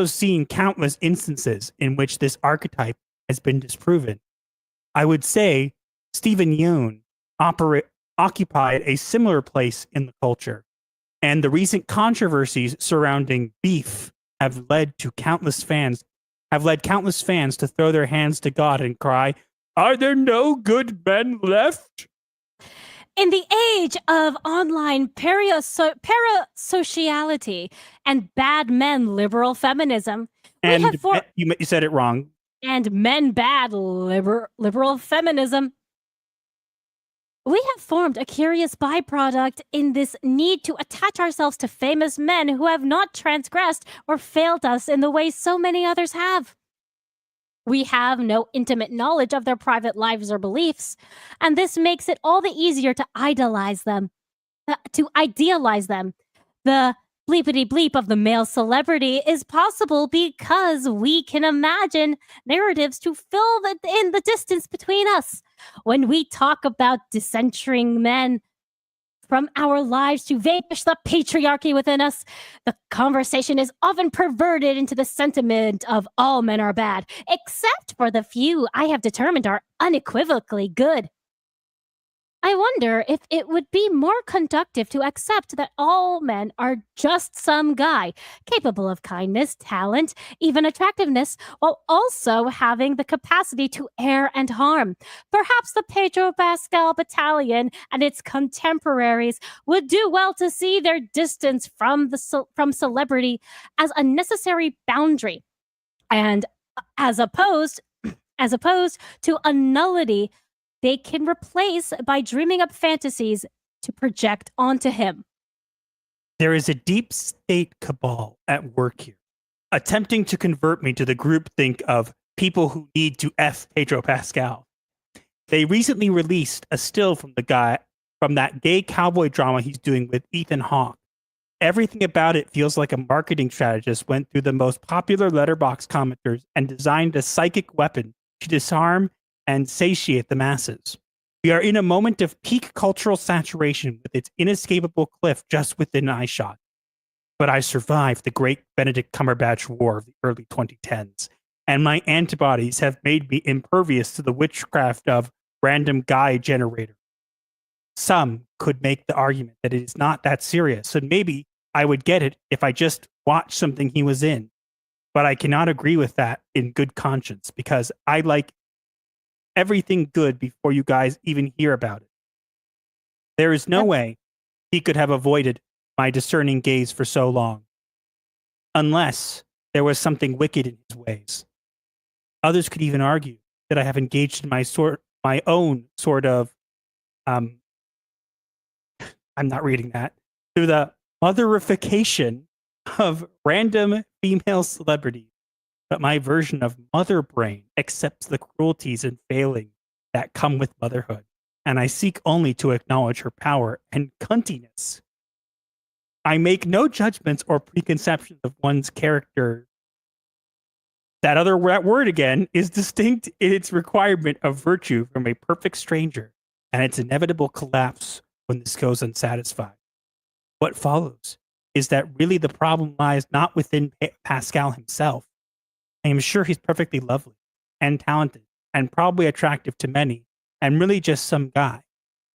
D: seen countless instances in which this archetype has been disproven. I would say Stephen Yeun occupied a similar place in the culture, and the recent controversies surrounding beef have led countless fans to throw their hands to God and cry, "Are there no good men left?"
E: In the age of online parasociality and bad men liberal feminism,
D: you said it wrong.
E: And men bad liberal feminism, we have formed a curious byproduct in this need to attach ourselves to famous men who have not transgressed or failed us in the way so many others have. We have no intimate knowledge of their private lives or beliefs, and this makes it all the easier to idealize them. The bleepity bleep of the male celebrity is possible because we can imagine narratives to fill in the distance between us. When we talk about decentering men from our lives to vanquish the patriarchy within us, the conversation is often perverted into the sentiment of all men are bad, except for the few I have determined are unequivocally good. I wonder if it would be more conducive to accept that all men are just some guy, capable of kindness, talent, even attractiveness, while also having the capacity to err and harm. Perhaps the Pedro Pascal battalion and its contemporaries would do well to see their distance from celebrity as a necessary boundary, and as opposed to a nullity they can replace by dreaming up fantasies to project onto him.
D: There is a deep state cabal at work here, attempting to convert me to the groupthink of people who need to F Pedro Pascal. They recently released a still from that gay cowboy drama he's doing with Ethan Hawke. Everything about it feels like a marketing strategist went through the most popular letterbox commenters and designed a psychic weapon to disarm and satiate the masses. We are in a moment of peak cultural saturation with its inescapable cliff just within eyeshot. But I survived the great Benedict Cumberbatch war of the early 2010s, and my antibodies have made me impervious to the witchcraft of random guy generator. Some could make the argument that it is not that serious, and maybe I would get it if I just watched something he was in. But I cannot agree with that in good conscience, because I like everything good before you guys even hear about it. There is no way he could have avoided my discerning gaze for so long, unless there was something wicked in his ways. Others could even argue that I have engaged in my own sort of, I'm not reading that, through the motherification of random female celebrities. But my version of mother brain accepts the cruelties and failings that come with motherhood, and I seek only to acknowledge her power and cuntiness. I make no judgments or preconceptions of one's character. That word again is distinct in its requirement of virtue from a perfect stranger, and its inevitable collapse when this goes unsatisfied. What follows is that really the problem lies not within Pascal himself. I am sure he's perfectly lovely and talented and probably attractive to many and really just some guy.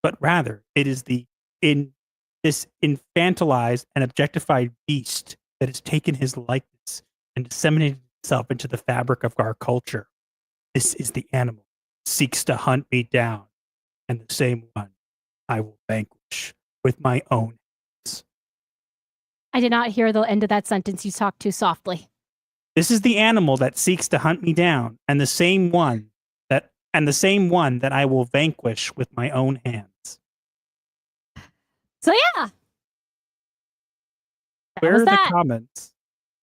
D: But rather, it is this infantilized and objectified beast that has taken his likeness and disseminated itself into the fabric of our culture. This is the animal seeks to hunt me down, and the same one I will vanquish with my own hands.
E: I did not hear the end of that sentence. You talked too softly.
D: This is the animal that seeks to hunt me down, and the same one that I will vanquish with my own hands.
E: So yeah.
D: Where are the comments?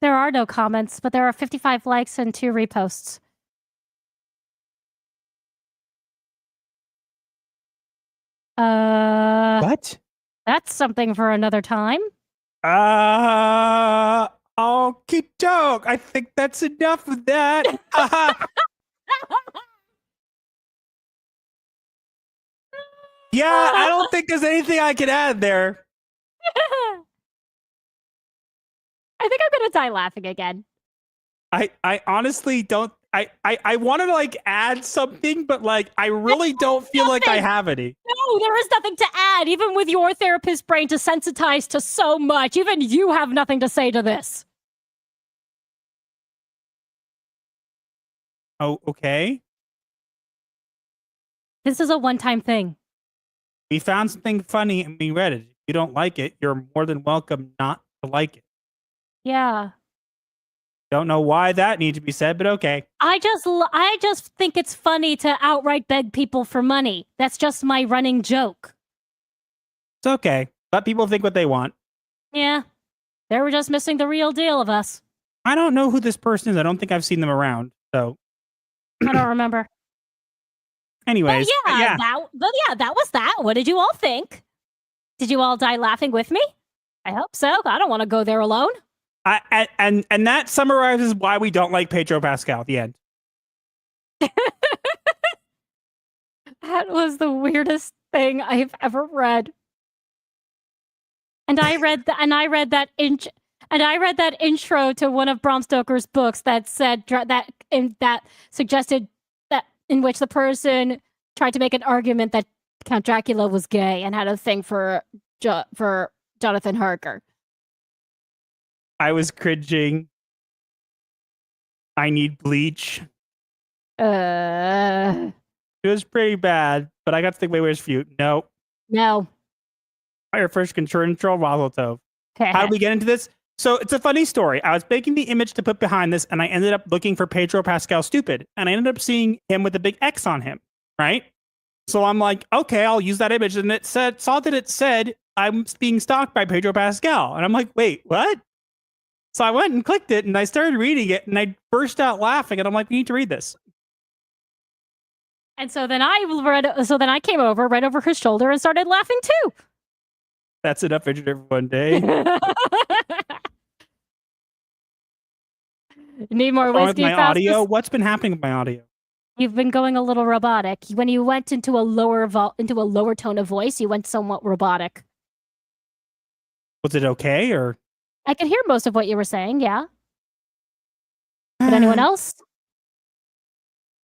E: There are no comments, but there are 55 likes and 2 reposts.
D: What?
E: That's something for another time.
D: Okie doke. I think that's enough of that. Yeah, I don't think there's anything I can add there.
E: I think I'm gonna die laughing again.
D: I honestly don't. I want to like add something, but like I really don't feel like I have any.
E: No, there is nothing to add. Even with your therapist brain desensitized to so much, even you have nothing to say to this.
D: Oh, okay.
E: This is a one-time thing.
D: We found something funny and we read it. If you don't like it, you're more than welcome not to like it.
E: Yeah.
D: Don't know why that needs to be said, but okay.
E: I just think it's funny to outright beg people for money. That's just my running joke.
D: It's okay. Let people think what they want.
E: Yeah. They were just missing the real deal of us.
D: I don't know who this person is. I don't think I've seen them around. So
E: I don't remember.
D: Anyways,
E: that was that. What did you all think? Did you all die laughing with me? I hope so. I don't want to go there alone.
D: And that summarizes why we don't like Pedro Pascal at the end.
E: That was the weirdest thing I've ever read. And I read that intro to one of Bram Stoker's books that said that suggested that in which the person tried to make an argument that Count Dracula was gay and had a thing for Jonathan Harker.
D: I was cringing. I need bleach.
E: Uh,
D: It was pretty bad, but I got to think, where's Few? No.
E: No.
D: Fire first control Mazel Tov. How did we get into this? So it's a funny story. I was making the image to put behind this, and I ended up looking for Pedro Pascal stupid, and I ended up seeing him with a big X on him, right? So I'm like, okay, I'll use that image, and it said I'm being stalked by Pedro Pascal, and I'm like, wait, what? So I went and clicked it, and I started reading it, and I burst out laughing, and I'm like, we need to read this.
E: And so then I came over, right over his shoulder, and started laughing too.
D: That's enough for one day.
E: Need more whiskey?
D: My audio? What's been happening with my audio?
E: You've been going a little robotic. When you went into a lower tone of voice, you went somewhat robotic.
D: Was it okay, or?
E: I could hear most of what you were saying. Yeah. But anyone else?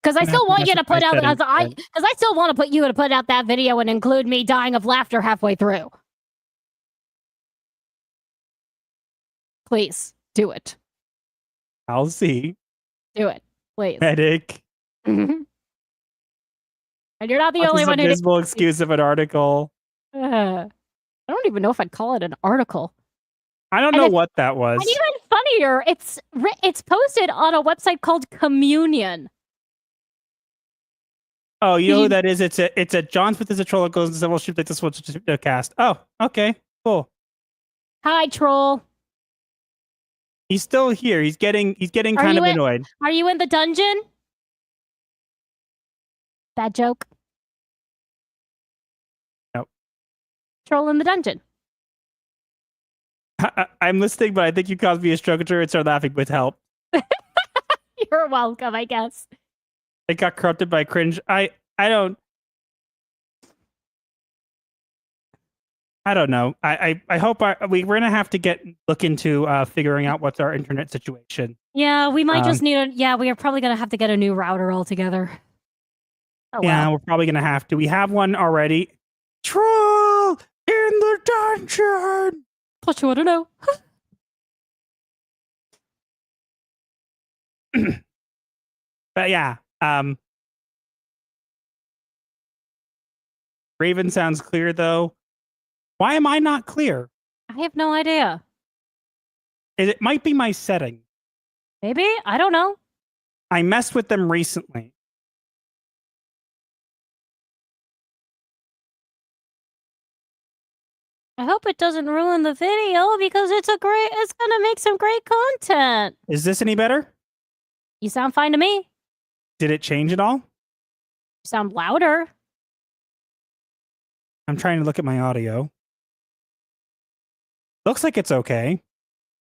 E: Because I still want you to put out that video and include me dying of laughter halfway through. Please do it.
D: I'll see.
E: Do it, please.
D: Headache.
E: And you're not the only one who.
D: Dismal excuse of an article.
E: I don't even know if I'd call it an article.
D: I don't know what that was.
E: And even funnier, it's posted on a website called Communion.
D: Oh, you know who that is? It's a John Smith is a troll that goes into several shoots like this one's a cast. Oh, okay, cool.
E: Hi, troll.
D: He's still here. He's getting kind of annoyed.
E: Are you in the dungeon? Bad joke.
D: Nope.
E: Troll in the dungeon.
D: I'm listening, but I think you caused me a stroke and started laughing with help.
E: You're welcome, I guess.
D: It got corrupted by cringe. I don't know. I hope we're gonna have to look into figuring out what's our internet situation.
E: Yeah, we might just need we are probably gonna have to get a new router altogether. Oh,
D: yeah, we're probably gonna have to. We have one already. Troll in the dungeon.
E: What you want to know?
D: But yeah, Raven sounds clear though. Why am I not clear?
E: I have no idea.
D: It might be my setting.
E: Maybe? I don't know.
D: I messed with them recently.
E: I hope it doesn't ruin the video because it's gonna make some great content.
D: Is this any better?
E: You sound fine to me.
D: Did it change at all?
E: You sound louder.
D: I'm trying to look at my audio. Looks like it's okay.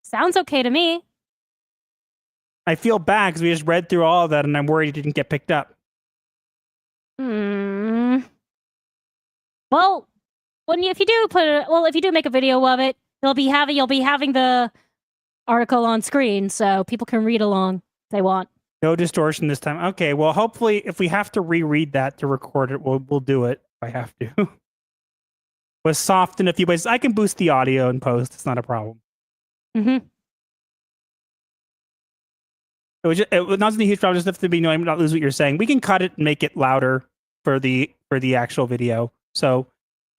E: Sounds okay to me.
D: I feel bad because we just read through all of that and I'm worried it didn't get picked up.
E: Well, if you do make a video of it, you'll be having the article on screen so people can read along if they want.
D: No distortion this time. Okay, well, hopefully if we have to reread that to record it, we'll do it if I have to. Was soft in a few ways. I can boost the audio in post. It's not a problem.
E: Mm-hmm.
D: It was not a huge problem. Just have to be annoying, but not lose what you're saying. We can cut it and make it louder for the actual video. So,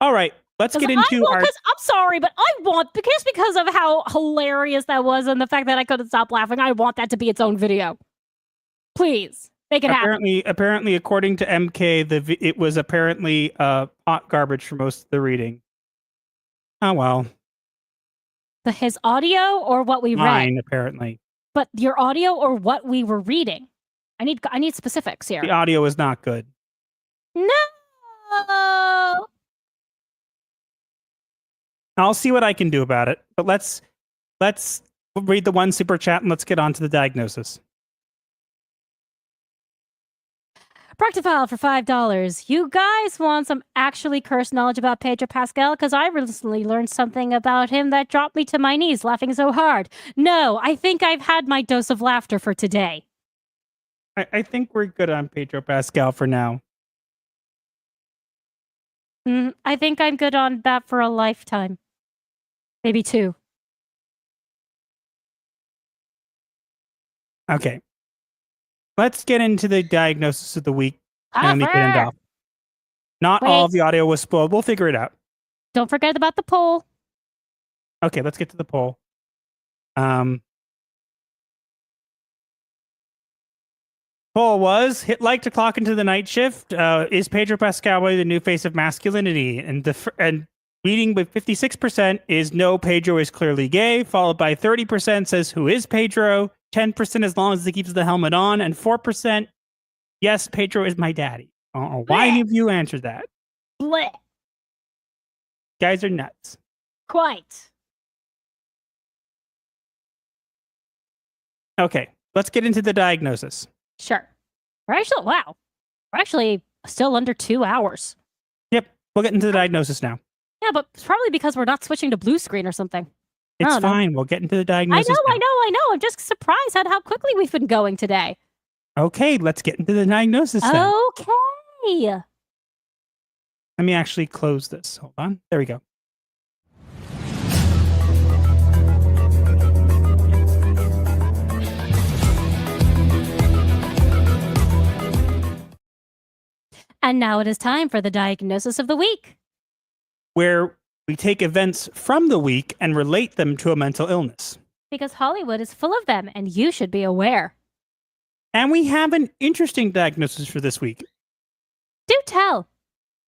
D: all right, let's get into our.
E: I'm sorry, but because of how hilarious that was and the fact that I couldn't stop laughing, I want that to be its own video. Please make it happen.
D: Apparently, according to MK, it was apparently hot garbage for most of the reading. Oh well.
E: His audio or what we
D: Mine,
E: read?
D: Apparently.
E: But your audio or what we were reading? I need specifics here.
D: The audio is not good.
E: No.
D: I'll see what I can do about it. But let's read the one super chat and let's get on to the diagnosis.
E: Proctifile for $5. You guys want some actually cursed knowledge about Pedro Pascal? Because I recently learned something about him that dropped me to my knees laughing so hard. No, I think I've had my dose of laughter for today.
D: I think we're good on Pedro Pascal for now.
E: I think I'm good on that for a lifetime. Maybe 2.
D: Okay. Let's get into the diagnosis of the week. And we can end off. Not all of the audio was spoiled. We'll figure it out.
E: Don't forget about the poll.
D: Okay, let's get to the poll. Poll was, hit like to clock into the night shift. Is Pedro Pascal the new face of masculinity? And reading with 56% is no, Pedro is clearly gay, followed by 30% says who is Pedro, 10% as long as he keeps the helmet on, and 4% yes, Pedro is my daddy. I don't know why any of you answered that.
E: Blech.
D: Guys are nuts.
E: Quite.
D: Okay, let's get into the diagnosis.
E: Sure. We're actually still under 2 hours.
D: Yep, we'll get into the diagnosis now.
E: Yeah, but it's probably because we're not switching to blue screen or something.
D: It's fine. We'll get into the diagnosis.
E: I know. I'm just surprised at how quickly we've been going today.
D: Okay, let's get into the diagnosis then.
E: Okay.
D: Let me actually close this. Hold on. There we go.
E: And now it is time for the diagnosis of the week,
D: where we take events from the week and relate them to a mental illness.
E: Because Hollywood is full of them, and you should be aware.
D: And we have an interesting diagnosis for this week.
E: Do tell.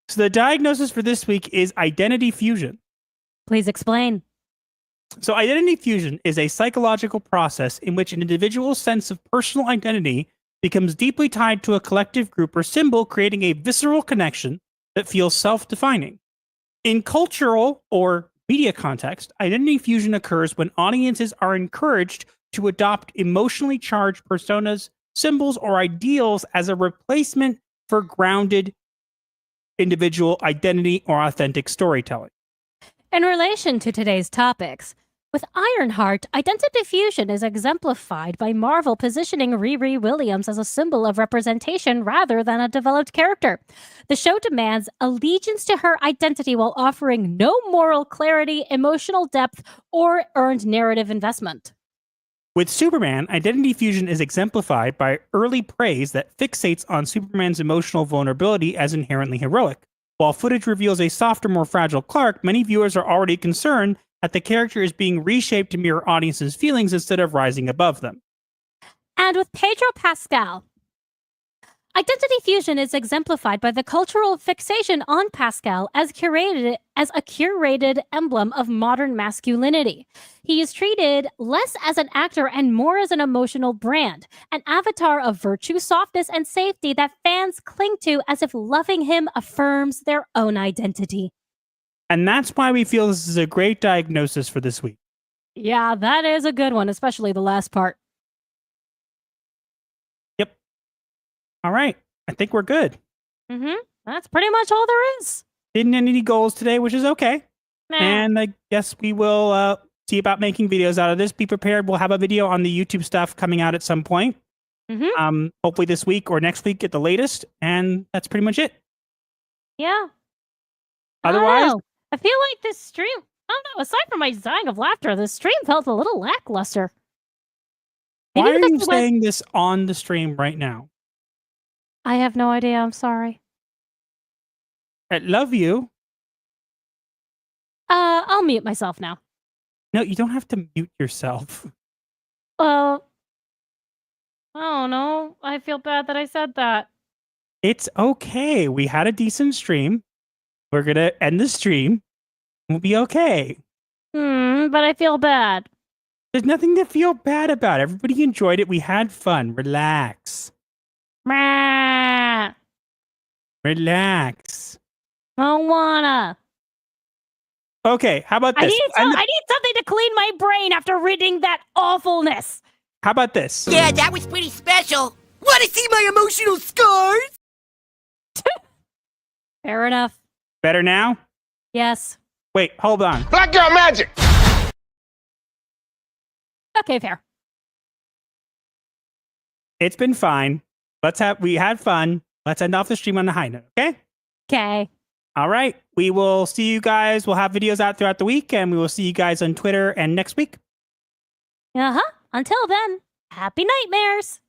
D: So the diagnosis for this week is identity fusion.
E: Please explain.
D: So identity fusion is a psychological process in which an individual's sense of personal identity becomes deeply tied to a collective group or symbol, creating a visceral connection that feels self-defining. In cultural or media context, identity fusion occurs when audiences are encouraged to adopt emotionally charged personas, symbols, or ideals as a replacement for grounded individual identity or authentic storytelling.
E: In relation to today's topics, with Ironheart, identity fusion is exemplified by Marvel positioning Riri Williams as a symbol of representation rather than a developed character. The show demands allegiance to her identity while offering no moral clarity, emotional depth, or earned narrative investment.
D: With Superman, identity fusion is exemplified by early praise that fixates on Superman's emotional vulnerability as inherently heroic. While footage reveals a softer, more fragile Clark, many viewers are already concerned that the character is being reshaped to mirror audiences' feelings instead of rising above them.
E: And with Pedro Pascal, identity fusion is exemplified by the cultural fixation on Pascal as a curated emblem of modern masculinity. He is treated less as an actor and more as an emotional brand, an avatar of virtue, softness, and safety that fans cling to as if loving him affirms their own identity.
D: And that's why we feel this is a great diagnosis for this week.
E: Yeah, that is a good one, especially the last part.
D: Yep. All right. I think we're good.
E: That's pretty much all there is.
D: Didn't hit any goals today, which is okay.
E: Nah.
D: And I guess we will see about making videos out of this. Be prepared. We'll have a video on the YouTube stuff coming out at some point. Hopefully this week or next week at the latest. And that's pretty much it.
E: Yeah.
D: Otherwise,
E: I feel like this stream, I don't know, aside from my dying of laughter, the stream felt a little lackluster.
D: Why are you saying this on the stream right now?
E: I have no idea. I'm sorry.
D: I love you.
E: I'll mute myself now.
D: No, you don't have to mute yourself.
E: I don't know. I feel bad that I said that.
D: It's okay. We had a decent stream. We're going to end the stream. We'll be okay.
E: But I feel bad.
D: There's nothing to feel bad about. Everybody enjoyed it. We had fun. Relax. Relax.
E: I don't wanna.
D: Okay, how about this?
E: I need something to clean my brain after reading that awfulness.
D: How about this?
K: Yeah, that was pretty special. Want to see my emotional scars?
E: Fair enough.
D: Better now?
E: Yes.
D: Wait, hold on.
C: Black girl magic.
E: Okay, fair.
D: It's been fine. We had fun. Let's end off the stream on a high note, okay?
E: Okay.
D: All right. We will see you guys. We'll have videos out throughout the week, and we will see you guys on Twitter and next week.
E: Uh-huh. Until then, happy nightmares.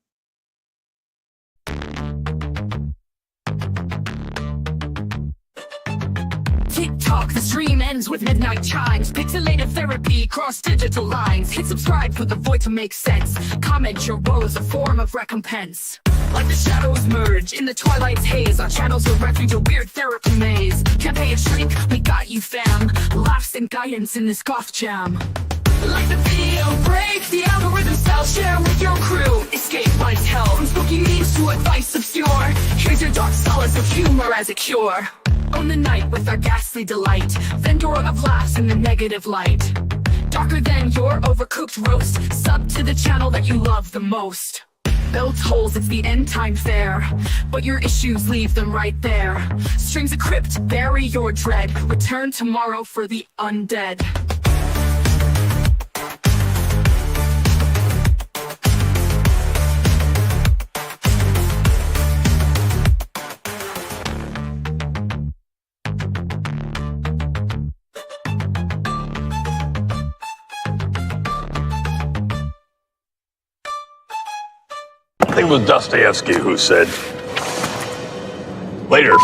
A: TikTok, the stream ends with midnight chimes. Pixelated therapy, cross digital lines. Hit subscribe for the void to make sense. Comment your woes, a form of recompense. Like the shadows merge in the twilight's haze, our channel's a refuge, a weird therapy maze. Can't pay a shrink, we got you fam. Laughs and guidance in this goth jam. Like the video break, the algorithm style, share with your crew. Escape life's hell, from spooky memes to advice obscure. Here's your dark solace of humor as a cure. Own the night with our ghastly delight. Vendor of laughs in the negative light. Darker than your overcooked roast. Sub to the channel that you love the most. Bell tolls, it's the end time fair. But your issues, leave them right there. Strings of crypt, bury your dread. Return tomorrow for the undead.
B: I think it was Dostoevsky who said, later,